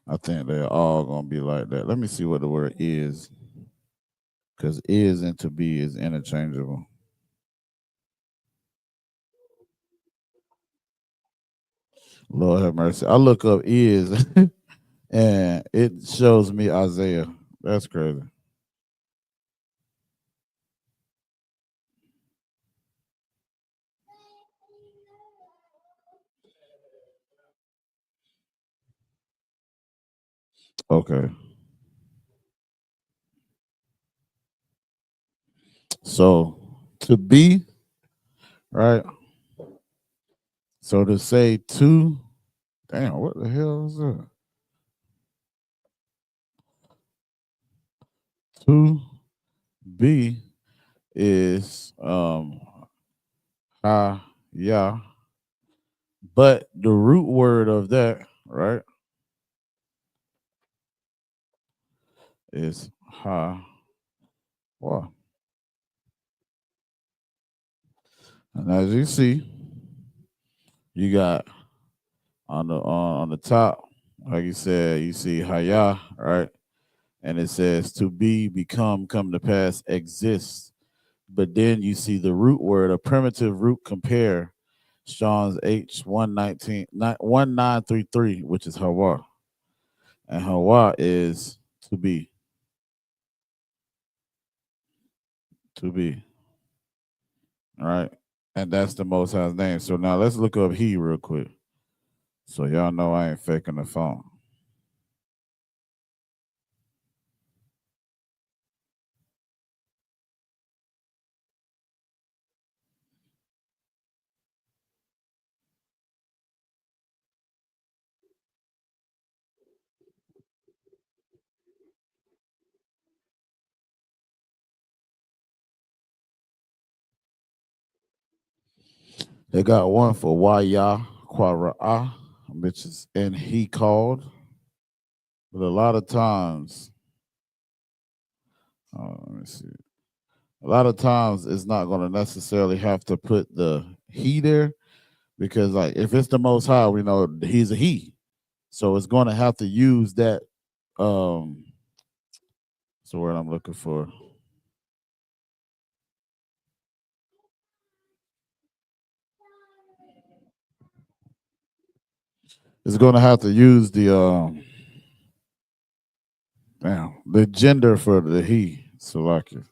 B: I think they're all gonna be like that. Let me see what the word is. Because is and to be is interchangeable. Lord have mercy. I look up is and it shows me Isaiah. That's crazy. Okay. So to be, right? So to say to, damn, what the hell is that? To be is ha yeah. But the root word of that, right, is ha wa. And as you see, you got on the top, like you said, you see haya, right? And it says to be, become, come to pass, exist. But then you see the root word, a primitive root compare, Strong's H 1933, which is Hawa. And Hawa is to be. To be. All right. And that's the Most High's name. So now let's look up he real quick. So y'all know I ain't faking the phone. They got one for YAHANNA, which is and he called. But a lot of times, let me see. A lot of times it's not going to necessarily have to put the he there because, like, if it's the Most High, we know he's a he. So it's going to have to use that. That's the word I'm looking for. It's going to have to use the gender for the he. So like it.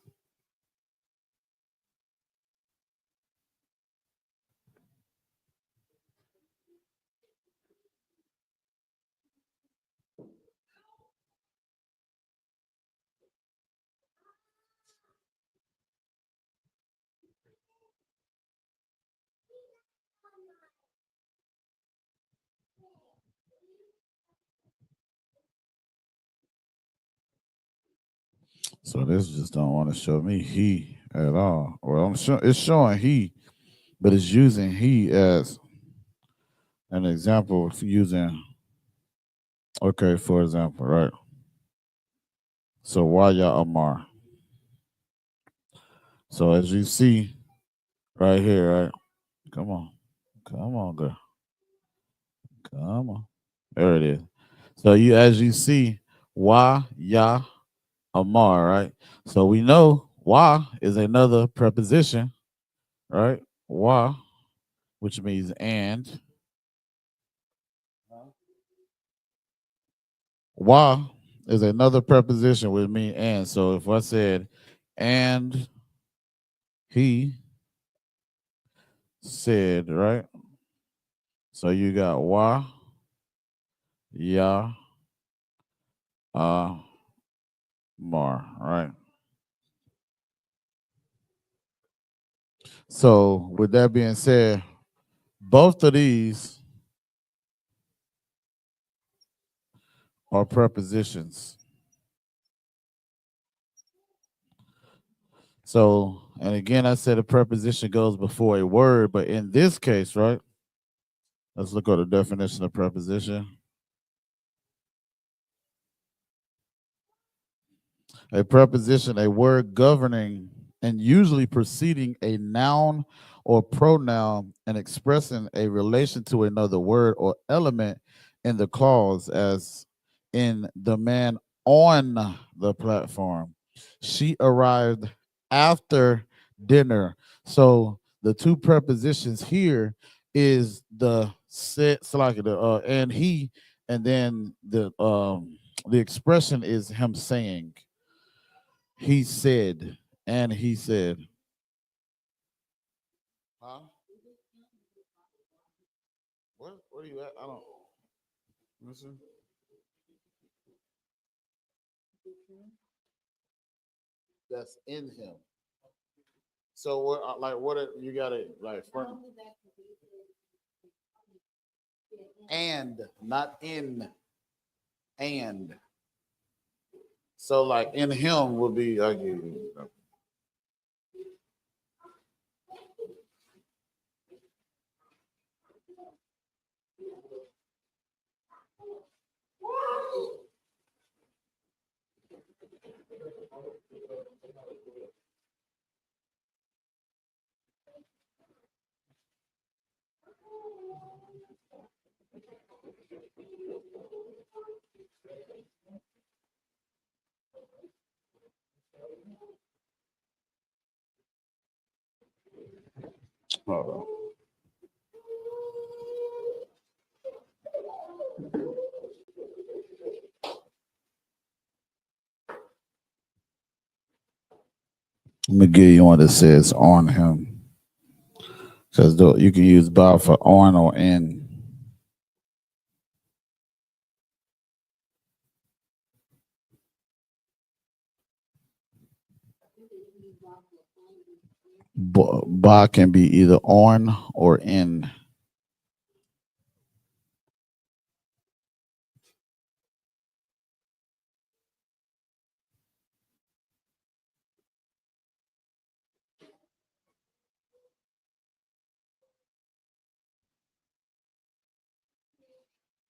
B: So this just don't want to show me he at all. Well, it's showing he, but it's using he as an example of using. Okay, for example, right? So YAHANNA. So as you see right here, right? Come on, girl. Come on. There it is. So as you see, YAHANNA, right? So we know Y is another preposition, right? Y, which means and. Y is another preposition with me and. So if I said, and he said, right? So you got YAHANNA, right? So with that being said, both of these are prepositions. So, and again, I said a preposition goes before a word, but in this case, right? Let's look at the definition of preposition. A preposition, a word governing and usually preceding a noun or pronoun and expressing a relation to another word or element in the clause, as in the man on the platform. She arrived after dinner. So the two prepositions here is the set, so like the and he, and then the expression is him saying. He said, and he said. Huh? What are you at? I don't listen. That's in him. So what? Like what? You got it like front and not in and. So like in him would be like. Hold on. Let me give you one that says on him. Because you can use Bob for on or in. Ba can be either on or in.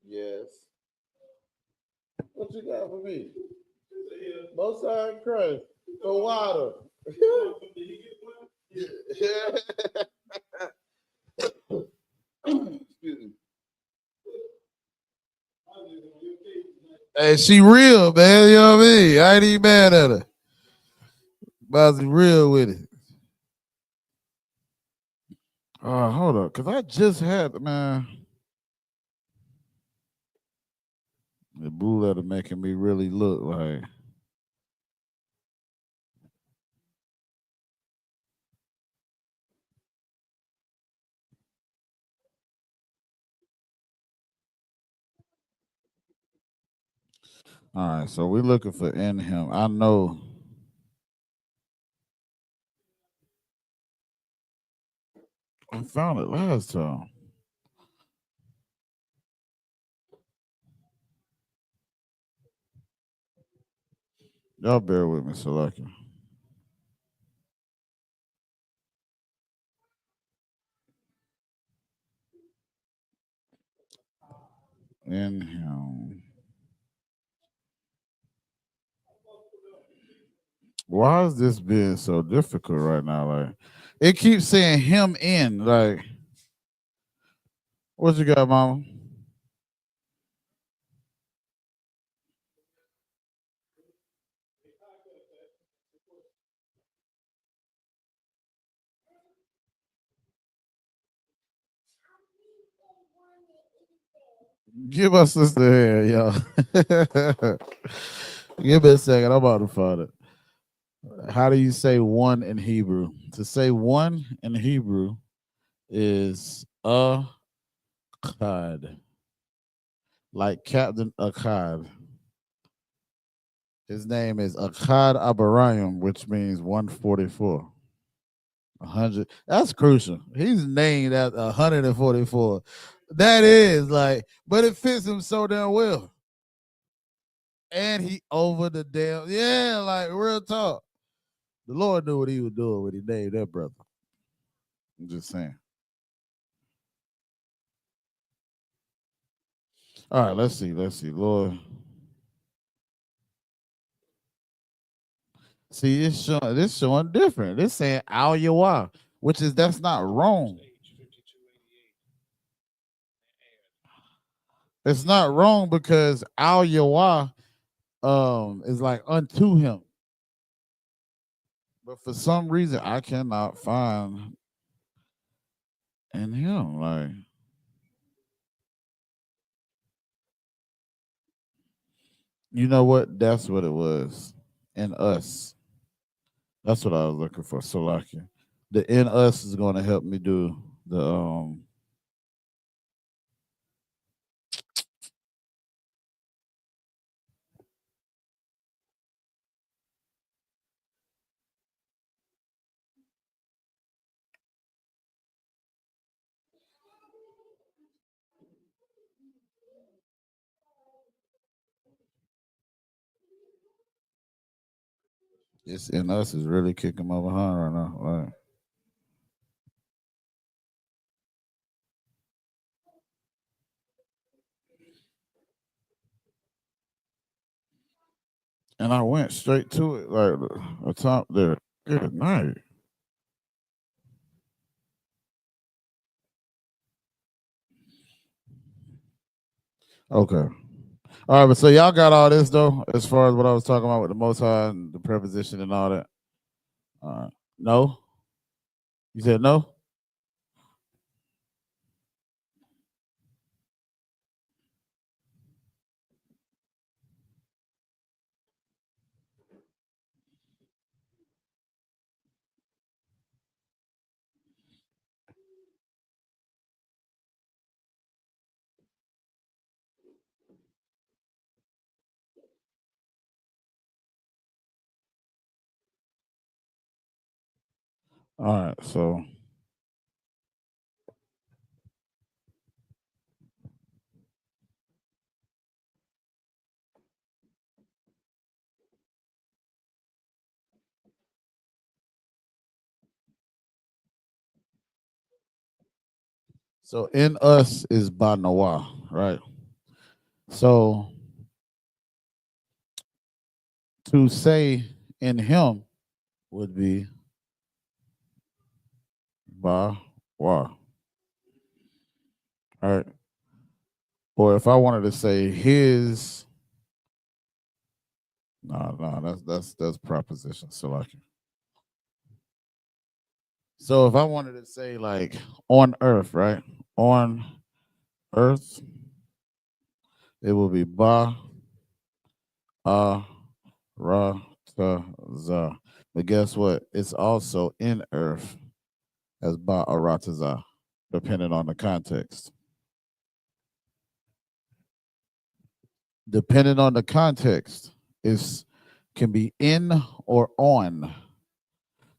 B: Yes. What you got for me? Both sides crazy. For water. Excuse me. Hey, she real, man. You know what I mean? I ain't even mad at her. About to be real with it. Hold up, cause I just had, man. The blue letter making me really look like. All right, so we're looking for in him. I know. I found it last time. Y'all bear with me, Salaki. In him. Why is this being so difficult right now? Like, it keeps saying him in. Like, what you got, mama? Give us sister here, y'all. Give me a second. I'm about to find it. How do you say one in Hebrew? To say one in Hebrew is Akkad, like Captain Akkad. His name is Akkad Abarayim, which means 144. 100. That's crucial. He's named at 144. That is like, but it fits him so damn well. And he over the damn, yeah, like real talk. The Lord knew what he was doing when he named that brother. I'm just saying. All right, let's see. Lord. See, this showing different. This saying Al Yawah, which is that's not wrong. It's not wrong because Al Yawah is like unto him. But for some reason I cannot find in him. Like, you know what? That's what it was. In us. That's what I was looking for. Salakia. The in us is going to help me do the it's in us is really kicking my behind right now. Like, and I went straight to it, like a top there. Good night. Okay. All right, but so y'all got all this though, as far as what I was talking about with the Most High and the preposition and all that. All right. No, you said no. All right, so in us is Banawa, right? So to say in him would be Ba Wa. All right. Or if I wanted to say his, no, that's proposition. So if I wanted to say like on earth, right? On earth, it will be Ba Ra Ta Za. But guess what? It's also in earth as Ba Arataza, depending on the context. Depending on the context, it can be in or on.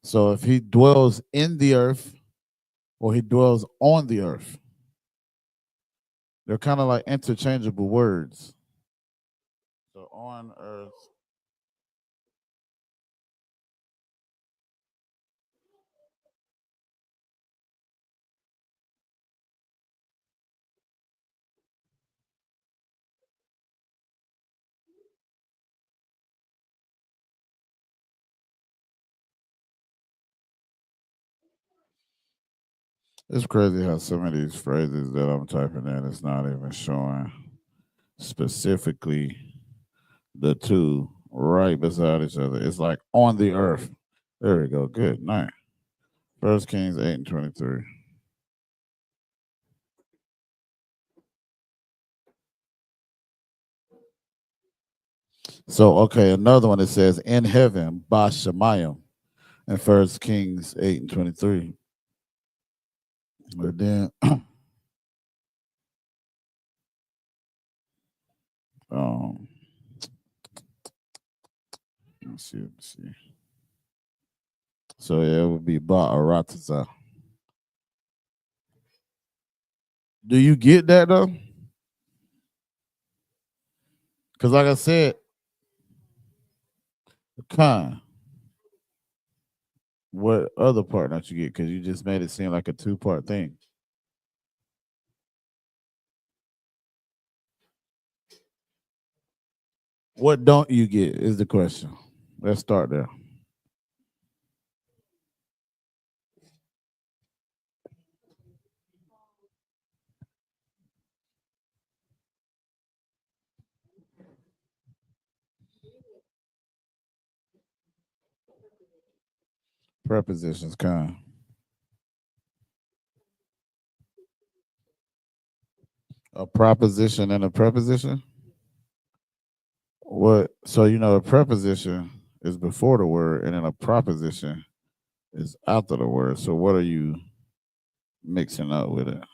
B: So if he dwells in the earth or he dwells on the earth, they're kind of like interchangeable words. So on earth. It's crazy how some of these phrases that I'm typing in is not even showing specifically the two right beside each other. It's like on the earth. There we go. Good night. 1 Kings 8:23. So okay, another one that says in heaven, Bashamayim, in 1 Kings 8:23. But then um let's see. So yeah, it would be Ba'arataza. Do you get that though? Because like I said, Khan, what other part don't you get? Because you just made it seem like a two-part thing. What don't you get is the question. Let's start there. Prepositions, Khan. A proposition and a preposition? What? So a preposition is before the word, and then a proposition is after the word. So what are you mixing up with it?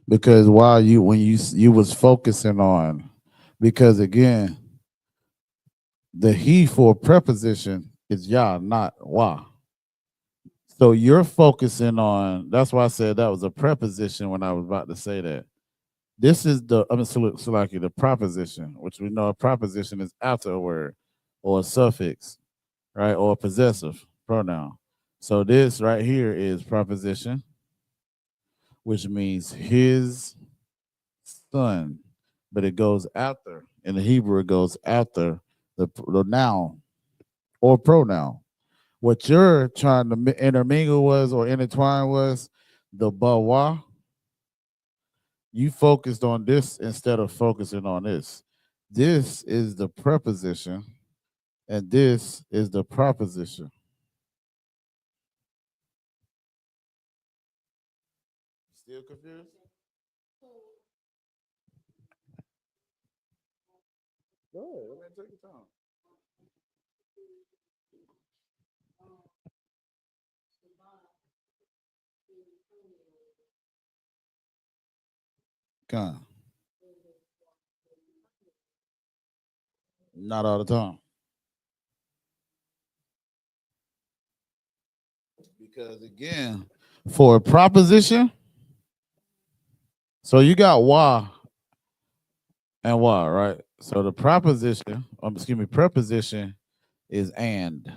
B: Because when you was focusing on, because again, the he for preposition is Yah, not Wa. So you're focusing on. That's why I said that was a preposition when I was about to say that. This is Salaki, the proposition, which we know a proposition is after a word or a suffix, right? Or a possessive pronoun. So this right here is proposition, which means his son, but it goes after. In the Hebrew, it goes after the noun or pronoun. What you're trying to intermingle was or intertwine was the bawa. You focused on this instead of focusing on this. This is the preposition, and this is the proposition. Still confused? Go ahead. Take your time. Con. Not all the time. Because again, for a proposition, so you got why and why, right? So the proposition, preposition is and.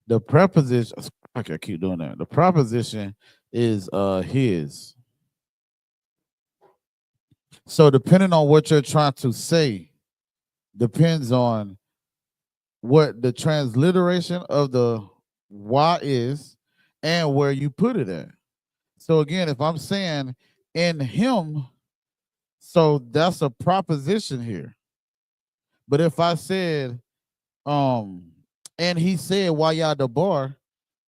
B: The preposition, okay, I keep doing that. The proposition is his. So depending on what you're trying to say, depends on what the transliteration of the why is and where you put it at. So again, if I'm saying in him, so that's a proposition here. But if I said, and he said why y'all the bar,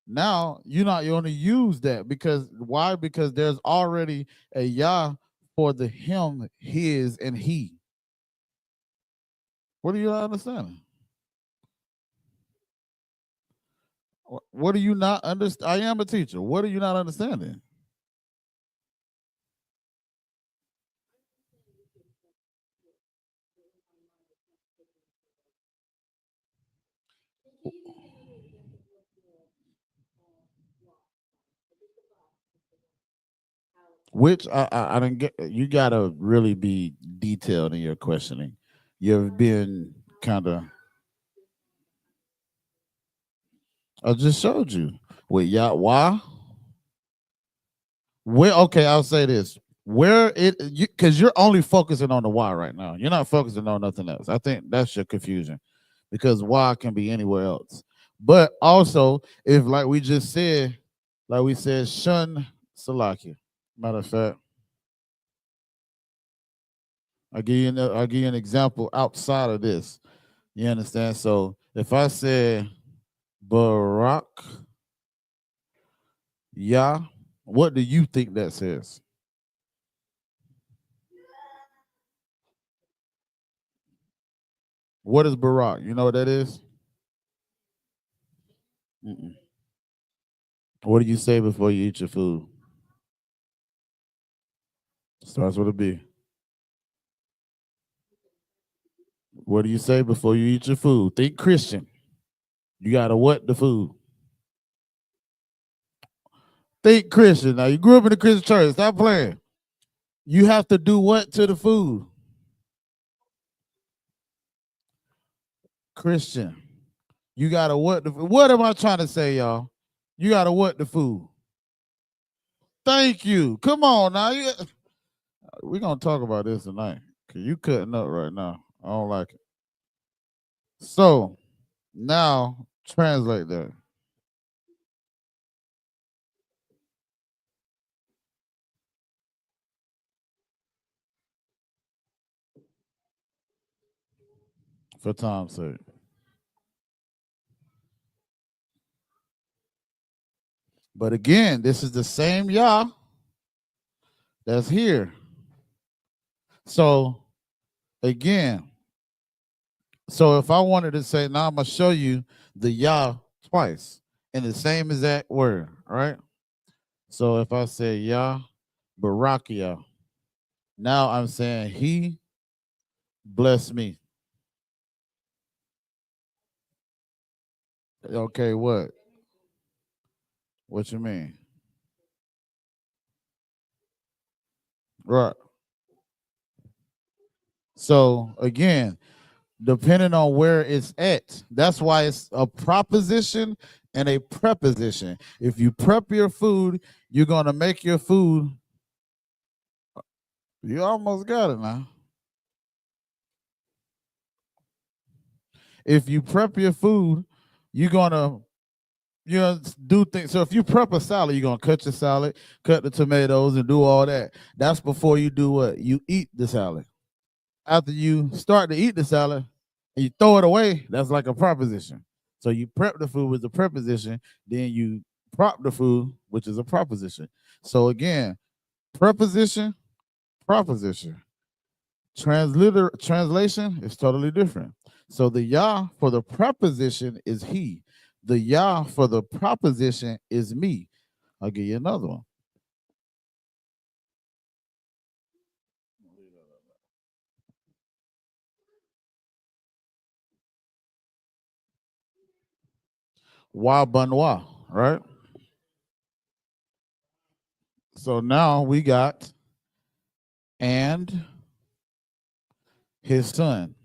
B: now you're not going to use that because why? Because there's already a Yah for the him, his, and he. What are you not understanding? What are you not understand? I am a teacher. What are you not understanding? Which I didn't get. You gotta really be detailed in your questioning. You've been kind of. I just showed you. Wait, Yah, why? Where? Okay, I'll say this. Where it because you're only focusing on the why right now. You're not focusing on nothing else. I think that's your confusion, because why can be anywhere else. But also, if like we just said, like we said, shun Salakia. Matter of fact, I'll give you an example outside of this. You understand? So if I say Barak Yah, what do you think that says? What is Barak? You know what that is? Mm-mm. What do you say before you eat your food? Starts with a B. What do you say before you eat your food? Think Christian. You gotta what the food? Think Christian. Now you grew up in the Christian church. Stop playing. You have to do what to the food? Christian. You gotta what the what am I trying to say, y'all? You gotta what the food? Thank you. Come on now. We're gonna talk about this tonight. Cause you cutting up right now. I don't like it. So now translate that. For time's sake. But again, this is the same Yah that's here. So again, so if I wanted to say, now I'm gonna show you the Yah twice in the same exact word, right? So if I say Yah Barakia, now I'm saying he bless me. Okay, what? What you mean? Right. So again, depending on where it's at, that's why it's a proposition and a preposition. If you prep your food, you're gonna make your food. You almost got it now. If you prep your food, you're gonna do things. So if you prep a salad, you're gonna cut your salad, cut the tomatoes, and do all that. That's before you do what? You eat the salad. After you start to eat the salad and you throw it away, that's like a proposition. So you prep the food with the preposition, then you prop the food, which is a proposition. So again, preposition, proposition. Translation is totally different. So the Yah for the preposition is he. The Yah for the proposition is me. I'll give you another one. Wa banwa, right? So now we got and his son.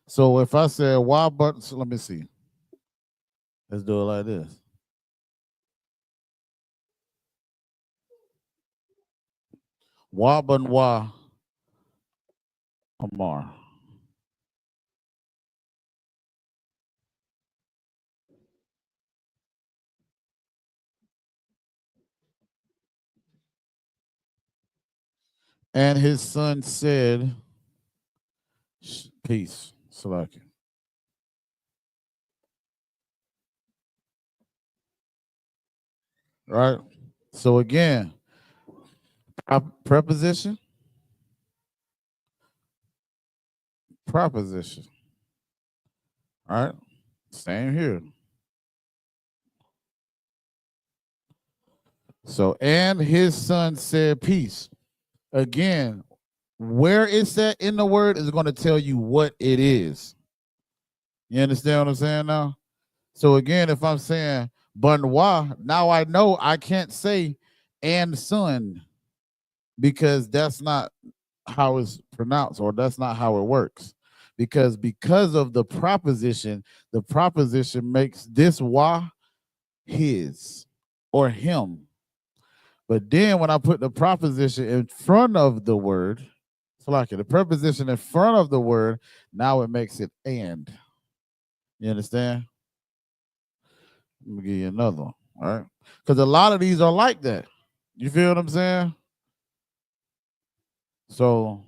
B: So if I said why but so let me see. Let's do it like this. Wa banwa Amar. And his son said, peace, Salaki. Right? So again, preposition, proposition. All right? Same here. So, and his son said peace. Again, where it's at in the word is going to tell you what it is. You understand what I'm saying now? So again, if I'm saying Bunwa, now I know I can't say and son because that's not how it's pronounced or that's not how it works. Because of the proposition makes this wa his or him. But then when I put the proposition in front of the word, it's like the preposition in front of the word, now it makes it and. You understand? Let me give you another one. All right. Because a lot of these are like that. You feel what I'm saying? So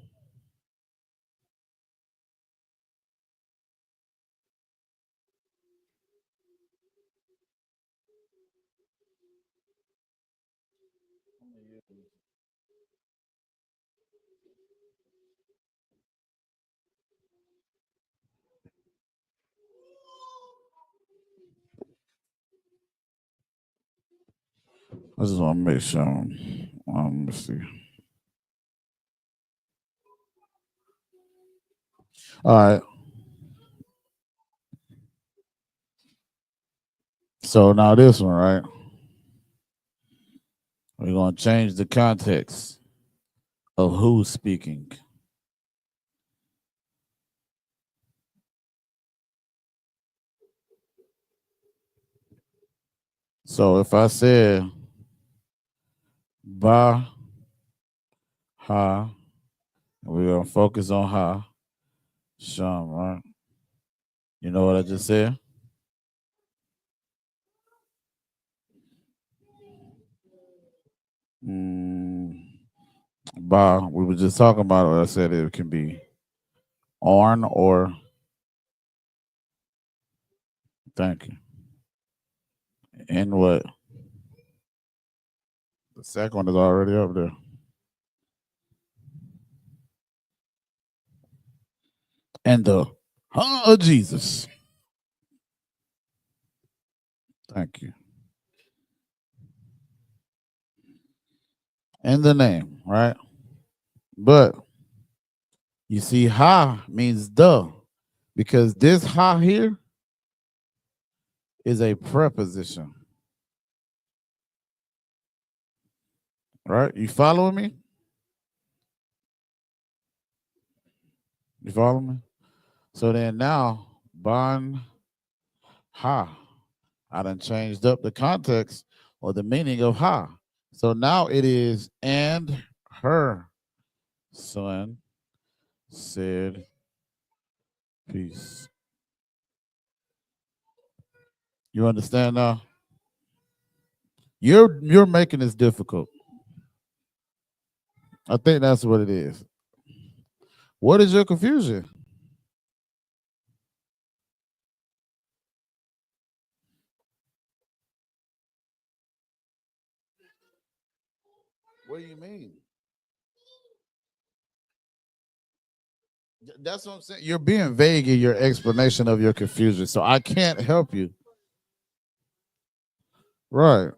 B: I just want to make sure. Let me see. All right. So now this one, right? We're going to change the context of who's speaking. So if I said ba ha, we're going to focus on ha, sham, right? You know what I just said? Ba, we were just talking about it. I said it can be on or thank you. And what? The second one is already up there. And the of Jesus. Thank you. And the name, right? But you see, ha means the, because this ha here is a preposition. Right? You following me? You follow me? So then now, ban ha. I done changed up the context or the meaning of ha. So now it is, and her son said peace. You understand now? You're making this difficult. I think that's what it is. What is your confusion? What do you mean? That's what I'm saying. You're being vague in your explanation of your confusion, so I can't help you. Right.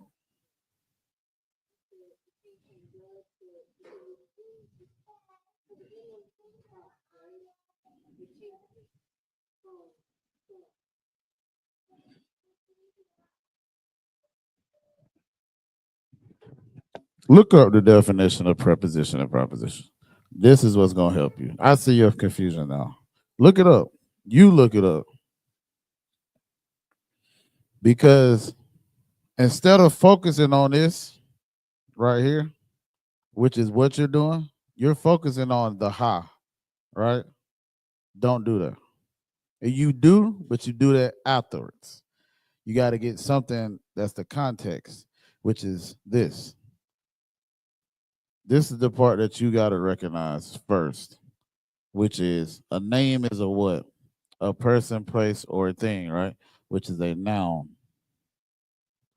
B: Look up the definition of preposition and proposition. This is what's going to help you. I see your confusion now. Look it up. You look it up. Because instead of focusing on this right here, which is what you're doing, you're focusing on the ha, right? Don't do that. And you do, but you do that afterwards. You got to get something that's the context, which is this. This is the part that you got to recognize first, which is a name is a what? A person, place, or a thing, right? Which is a noun.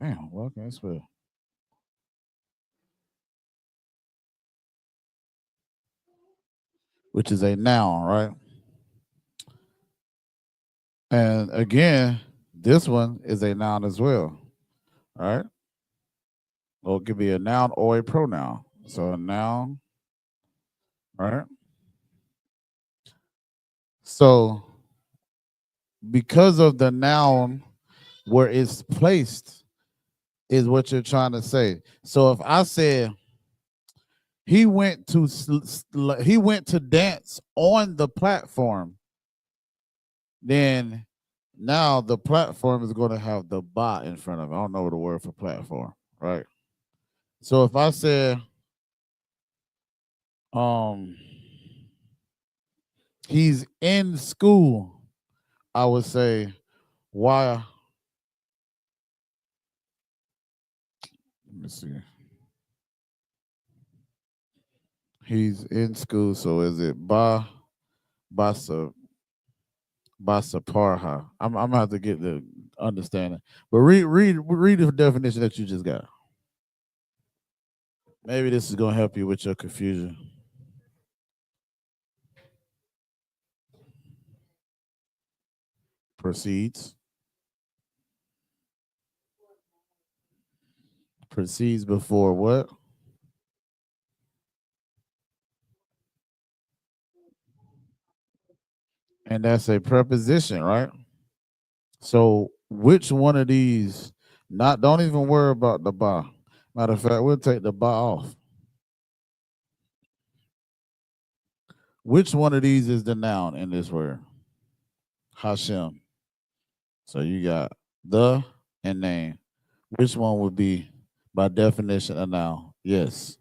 B: Damn, well, okay, that's fair. Which is a noun, right? And again, this one is a noun as well, right? Well, it could be a noun or a pronoun. So a noun, right? So because of the noun where it's placed is what you're trying to say. So if I said he went to dance on the platform, then now the platform is going to have the ba in front of it. I don't know the word for platform, right? So if I said he's in school, I would say why. Let me see. He's in school, so is it basa parha? I'm gonna have to get the understanding. But read the definition that you just got. Maybe this is gonna help you with your confusion. Proceeds. Proceeds before what? And that's a preposition, right? So which one of these? Not don't even worry about the ba. Matter of fact, we'll take the ba off. Which one of these is the noun in this word? Hashem. So you got the and name. Which one would be, by definition, a noun? Yes.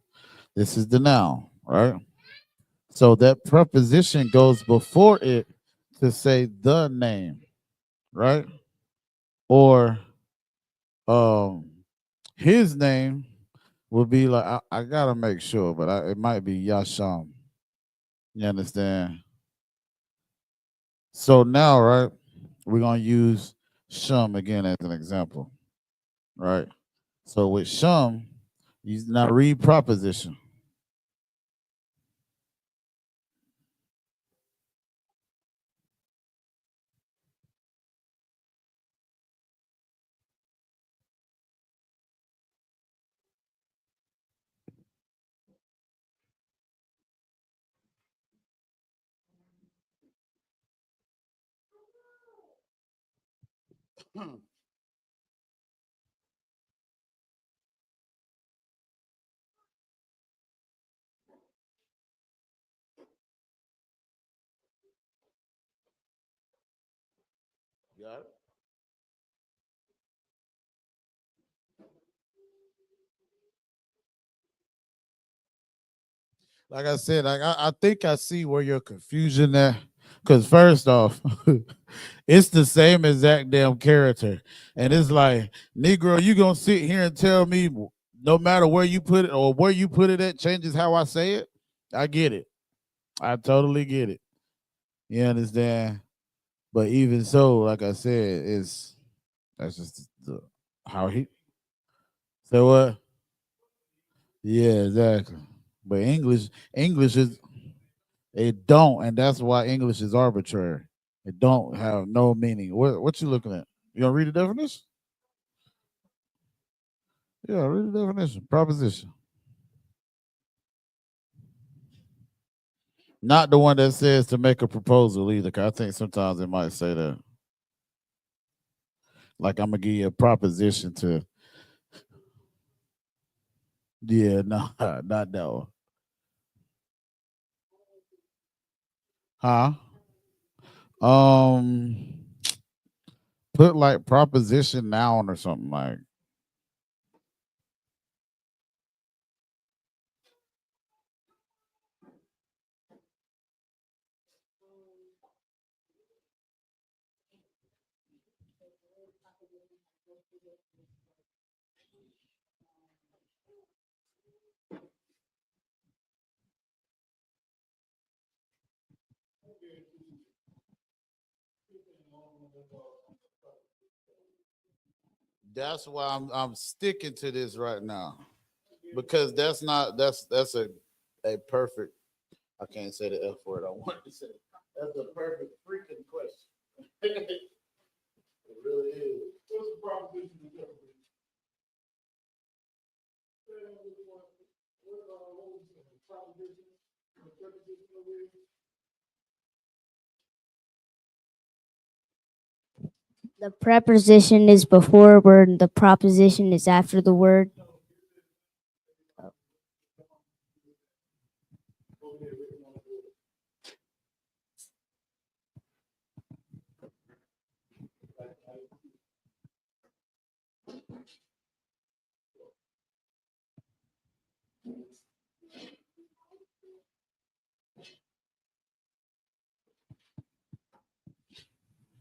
B: This is the noun, right? So that preposition goes before it to say the name, right? Or his name would be like, I gotta make sure, but it might be Yasham. You understand? So now, right, we're gonna use Shum again as an example, right? So with Shum, you now read proposition. Got it? Like I said, I think I see where your confusion at. Because first off, it's the same exact damn character. And it's like, Negro, you gonna sit here and tell me no matter where you put it or where you put it at changes how I say it? I get it. I totally get it. You understand? But even so, like I said, that's just how he. So what? Yeah, exactly. But English is it don't, and that's why English is arbitrary. It don't have no meaning. What you looking at? You gonna read the definition? Yeah, read the definition. Proposition. Not the one that says to make a proposal either. 'Cause I think sometimes it might say that. Like I'm gonna give you a proposition to. Yeah, no, not that one. Huh? Um, put like proposition noun or something like. That's why I'm sticking to this right now because that's not that's a perfect. I can't say the F word I wanted to say. That's a perfect freaking question. It really is.
I: What's the proposition of Jefferson? What was it? Proposition? The preposition of it?
K: The preposition is before a word and the proposition is after the word.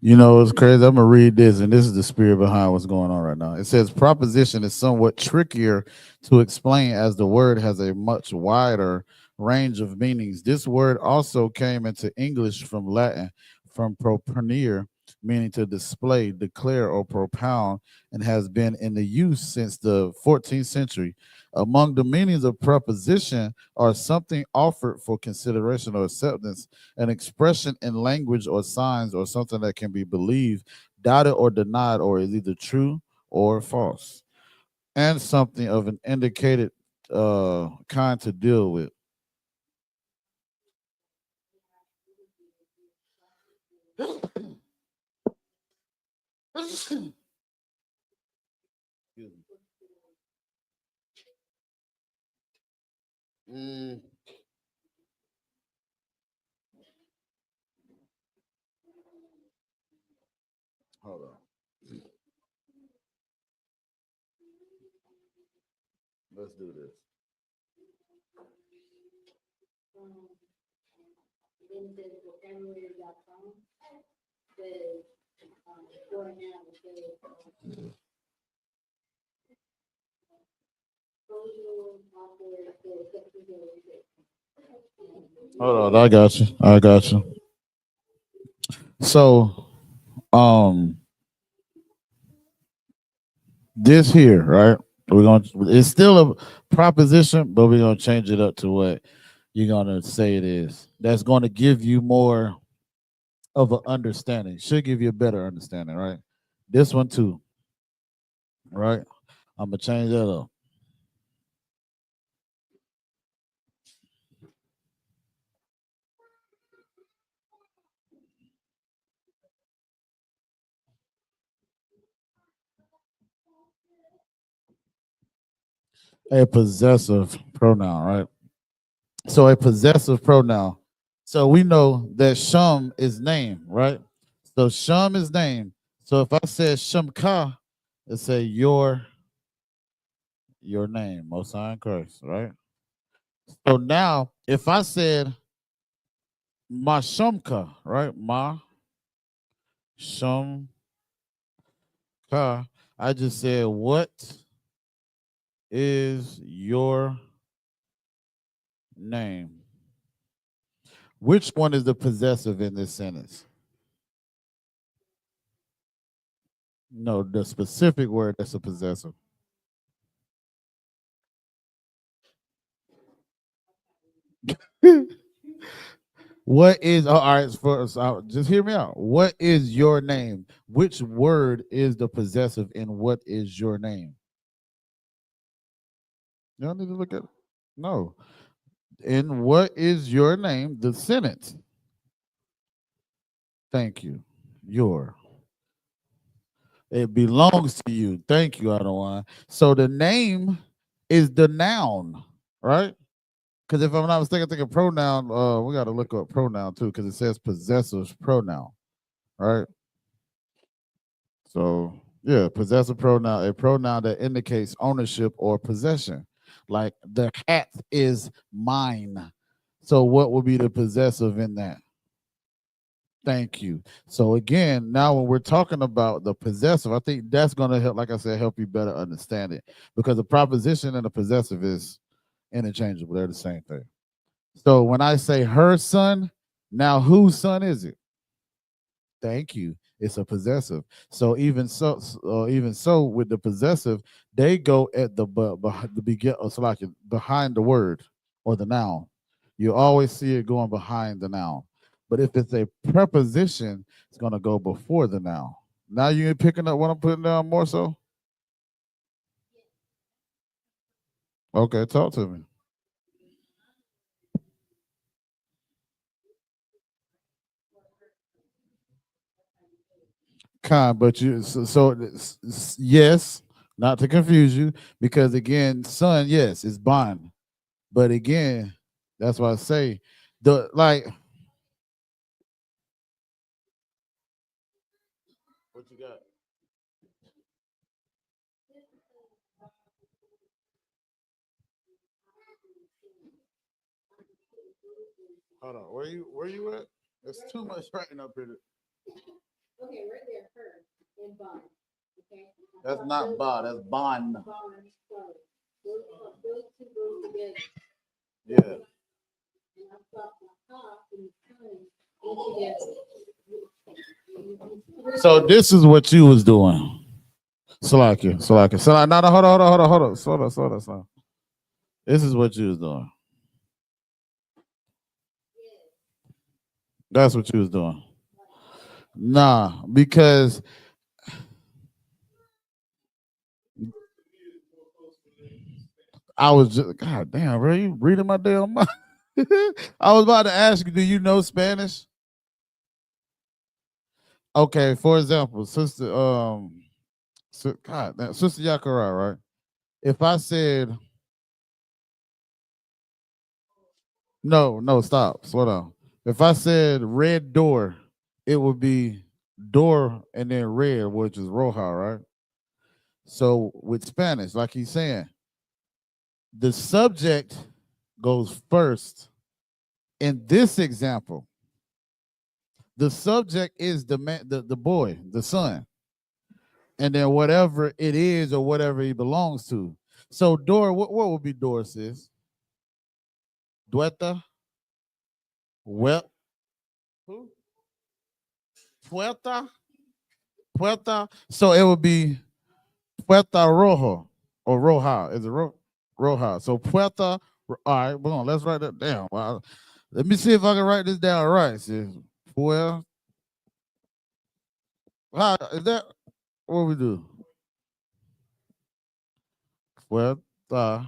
B: You know, it's crazy. I'm gonna read this, and this is the spirit behind what's going on right now. It says proposition is somewhat trickier to explain as the word has a much wider range of meanings. This word also came into English from Latin, from proponere, meaning to display, declare, or propound, and has been in the use since the 14th century. Among the meanings of proposition are something offered for consideration or acceptance, an expression in language or signs, or something that can be believed, doubted, or denied, or is either true or false, and something of an indicated kind to deal with. Excuse me. Mm, hold on. Let's do this. Hold on, I got you. I got you. So, um, this here, right? We're gonna. It's still a proposition, but we're gonna change it up to what you're gonna say it is. That's gonna give you more of an understanding. Should give you a better understanding, right? This one too, right? I'm gonna change that up. A possessive pronoun, right? So a possessive pronoun. So we know that Shum is name, right? So Shum is name. So if I said Shumka, it say your name, Most High in Christ, right? So now if I said my Shumka, right? My Shumka, I just said what is your name? Which one is the possessive in this sentence? No, the specific word that's a possessive. What is all right? So just hear me out. What is your name? Which word is the possessive in what is your name? Y'all need to look at no. In what is your name? The sentence. Thank you. Your. It belongs to you. Thank you, Adawan. So the name is the noun, right? Because if I'm not mistaken, I think a pronoun, we got to look up pronoun too, because it says possessive pronoun, right? So, yeah, possessive pronoun, a pronoun that indicates ownership or possession. Like the hat is mine. So, what would be the possessive in that? Thank you. So, again, now when we're talking about the possessive, I think that's going to help, like I said, help you better understand it. Because the proposition and the possessive is interchangeable, they're the same thing. So, when I say her son, now whose son is it? Thank you. It's a possessive. So even so, with the possessive, they go at the the begin, so like behind the word or the noun. You always see it going behind the noun. But if it's a preposition, it's gonna go before the noun. Now you picking up what I'm putting down more so? Okay, talk to me. But yes, not to confuse you, because again, son, yes, is bond. But again, that's why I say the like. What you got? Hold on. Where you at? There's too much writing up here. Okay, right there, her in bond. Okay. That's not bond. That's bond. Yeah. So this is what you was doing. Salaki. No, no, hold on. This is what you was doing. That's what you was doing. Nah, because I was just, God damn, bro, you reading my damn mind? I was about to ask you, do you know Spanish? Okay, for example, sister, sister Yakara, right? If I said no, stop, slow down. If I said red door, it would be door and then red, which is roja, right? So with Spanish, like he's saying, the subject goes first. In this example, the subject is the man, the boy, the son, and then whatever it is or whatever he belongs to. So door, what would be door, sis? Dueta? Well, who? Puerta? Puerta? So it would be Puerta Rojo or Roja. Is it Roja? So Puerta. All right, boom. Let's write that down. Wow. Let me see if I can write this down right. Sis. Puerta. How is that? What we do? Puerta.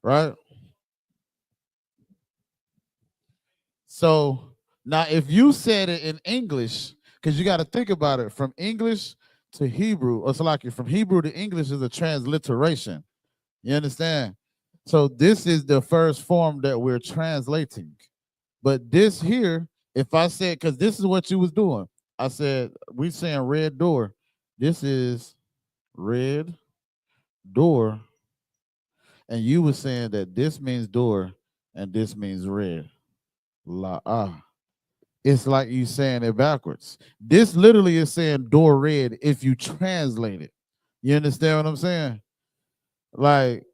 B: Right? So now if you said it in English, because you got to think about it, from English to Hebrew, or so like from Hebrew to English is a transliteration. You understand? So this is the first form that we're translating. But this here, if I said, because this is what you was doing, I said, we saying red door. This is red door. And you were saying that this means door and this means red. La ah. It's like you saying it backwards. This literally is saying door red if you translate it. You understand what I'm saying? Like,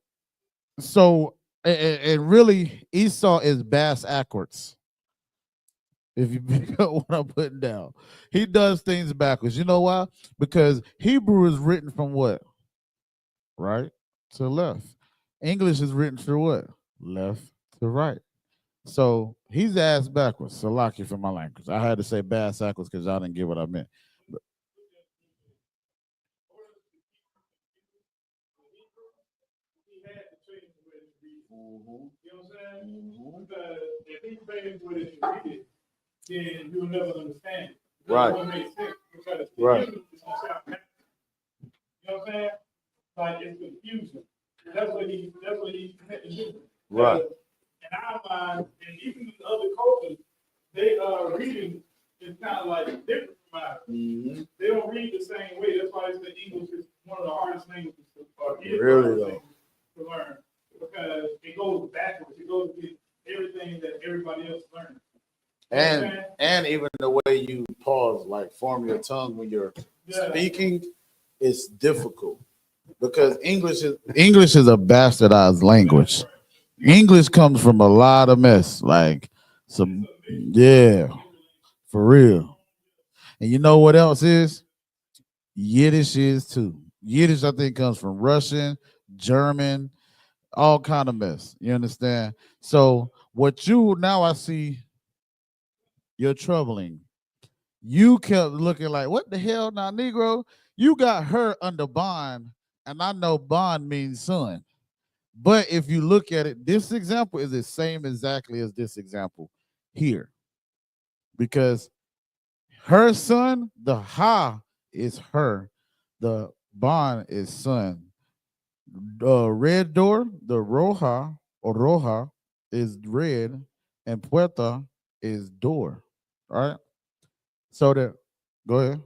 B: so, and really, Esau is bass backwards. If you pick up what I'm putting down, he does things backwards. You know why? Because Hebrew is written from what? Right to left. English is written through what? Left to right. So he's ass backwards. So lock you for my language. I had to say bass backwards because y'all didn't get what I meant. But,
I: You know what I'm saying? Because if he plays with it and read it, then you'll never understand it. It
B: right.
I: won't make sense because
B: Right.
I: it's gonna sound natural. You know what I'm saying? like it's confusion. That's what he had to do.
B: Right.
I: In our mind, and even in other cultures, they reading is kind of like different from ours.
B: Mm-hmm.
I: They don't read the same way. That's why the English is one of the hardest languages to learn, because it goes backwards. It goes with everything that everybody else learns.
B: And even the way you pause, like form your tongue when you're speaking, is difficult because English is a bastardized language. English comes from a lot of mess, like some, yeah, for real. And you know what else is? Yiddish is too. Yiddish, I think, comes from Russian, German, all kind of mess. You understand? So what you now I see you're troubling. You kept looking like, what the hell now, Negro? You got her under bond, and I know bond means son. But if you look at it, this example is the same exactly as this example here. Because her son, the ha is her, the bond is son. The red door, the roja or roja is red, and puerta is door. All right. So that go ahead.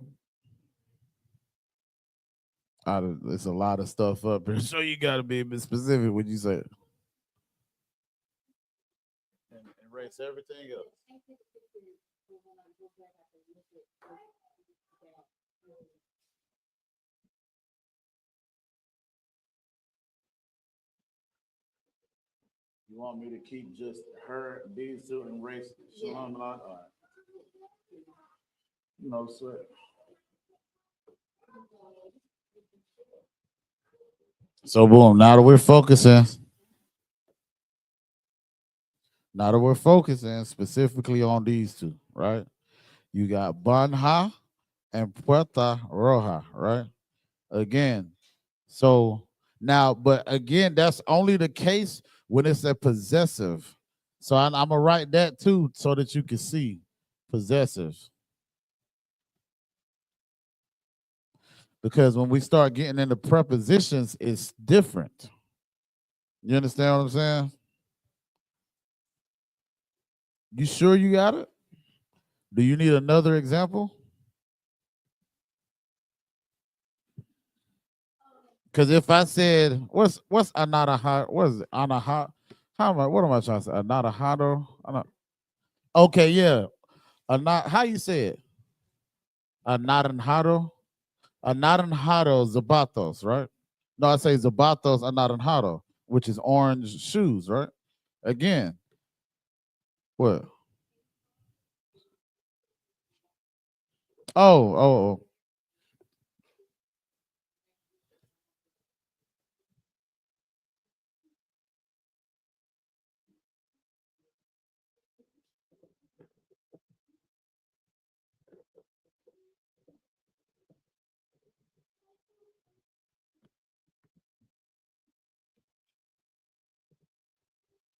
B: There's a lot of stuff up here, so you got to be a bit specific when you say it. And erase everything else. You want me to keep just her, these two, and erase Shalom? All right. No sweat. So boom, now that we're focusing specifically on these two, right? You got Banha and Puerta Roja, right? Again, so now, but again, that's only the case when it's a possessive. So I'm gonna write that too so that you can see possessive. Because when we start getting into prepositions, it's different. You understand what I'm saying? You sure you got it? Do you need another example? Because if I said, what's another hot? What is it? Anahado? What am I trying to say? Another hado? Okay, yeah. How you say it? Anaranjado? Anaranjado zapatos, right? No, I say zapatos anaranjado, which is orange shoes, right? Again, what? Oh.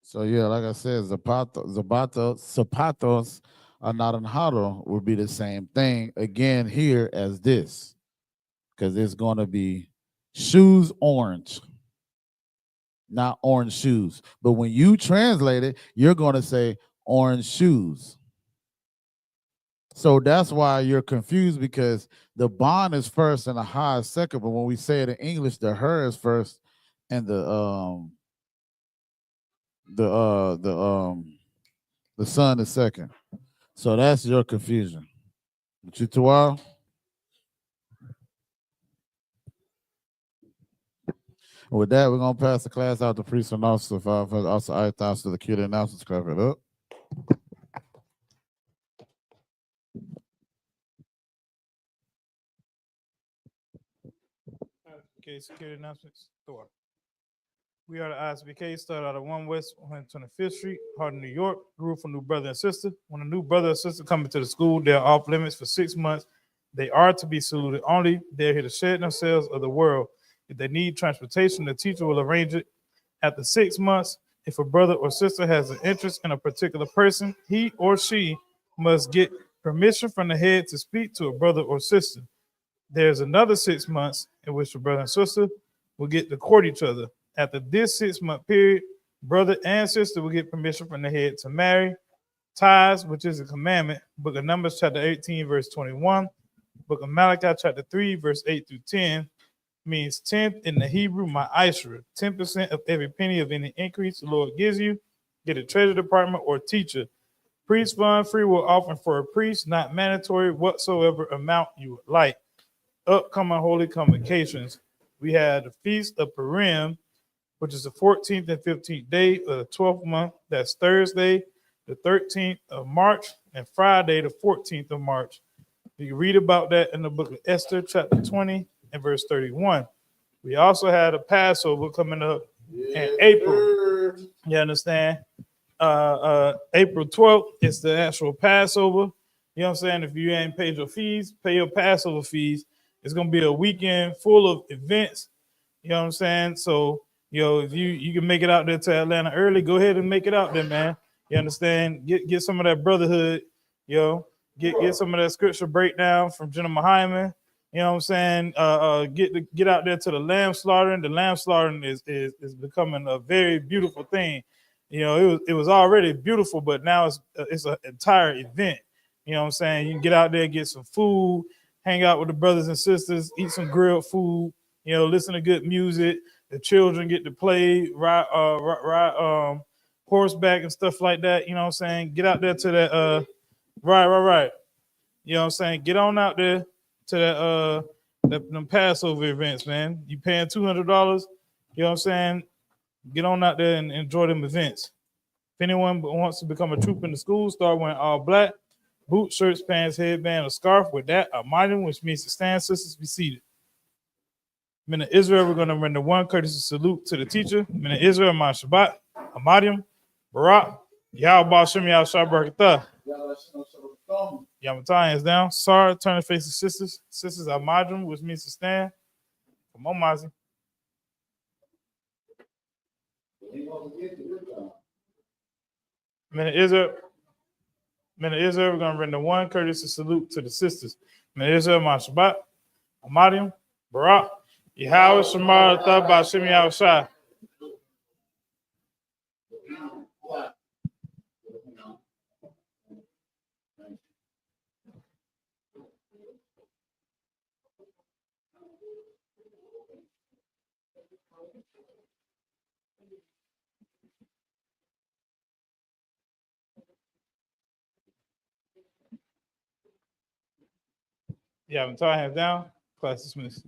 B: So yeah, like I said, zapatos anaranjado would be the same thing again here as this, because it's going to be shoes orange, not orange shoes. But when you translate it, you're going to say orange shoes. So that's why you're confused, because the bond is first and the ha is second. But when we say it in English, the her is first and the son is second. So that's your confusion. But you too wild? With that, we're gonna pass the class out to priest and officer, also I.S.U.P.K to the cue the announcements. Clap it up.
I: Okay, security announcements. Thor. We are the I.S.U.P.K, started out of 1 West 125th Street, Harlem, New York. Grew from new brother and sister. When a new brother or sister come into the school, they are off limits for 6 months. They are to be saluted only. They're here to share themselves of the world. If they need transportation, the teacher will arrange it. After 6 months, if a brother or sister has an interest in a particular person, he or she must get permission from the head to speak to a brother or sister. There's another 6 months in which the brother and sister will get to court each other. After this 6-month period, brother and sister will get permission from the head to marry. Tithes, which is a commandment, Book of Numbers chapter 18, verse 21. Book of Malachi chapter 3, verse 8 through 10, means tenth in the Hebrew, ma'asra, 10% of every penny of any increase the Lord gives you. Get a treasury department or teacher. Priest fund, free will offering for a priest, not mandatory, whatsoever amount you would like. Upcoming holy convocations. We had the Feast of Purim, which is the 14th and 15th day of the 12th month. That's Thursday, the 13th of March, and Friday, the 14th of March. You can read about that in the book of Esther, chapter 20 and verse 31. We also had a Passover coming up in April. You understand? April 12th is the actual Passover. You know what I'm saying? If you ain't paid your fees, pay your Passover fees. It's gonna be a weekend full of events. You know what I'm saying? So, if you can make it out there to Atlanta early, go ahead and make it out there, man. You understand? Get some of that brotherhood, get some of that scripture breakdown from General Hyman. You know what I'm saying? Get out there to the lamb slaughtering. The lamb slaughtering is becoming a very beautiful thing. It was already beautiful, but now it's an entire event. You know what I'm saying? You can get out there, get some food, hang out with the brothers and sisters, eat some grilled food, listen to good music. The children get to play, ride horseback and stuff like that. You know what I'm saying? Get out there to that right. You know what I'm saying? Get on out there to them Passover events, man. You paying $200, you know what I'm saying? Get on out there and enjoy them events. If anyone wants to become a troop in the school, start wearing all black, boots, shirts, pants, headband, or scarf. With that, a mighty, which means to stand, sisters, be seated. Men of Israel, we're going to render one courtesy salute to the teacher. Men of Israel, Ma Shabbat, Hamadium, Barak, Yahweh Shem Yahshua Barakatah. Yamatai is down. Sar, turn and face the sisters. Sisters are Madrim, which means to stand. Come on, Mazi. Men of Israel, we're going to render one courtesy salute to the sisters. Men of Israel, Ma Shabbat, Hamadium, Barak, Yahweh Shemar Athah B'Shem Yahushua. Yeah, I'm tying him down. Class dismissed.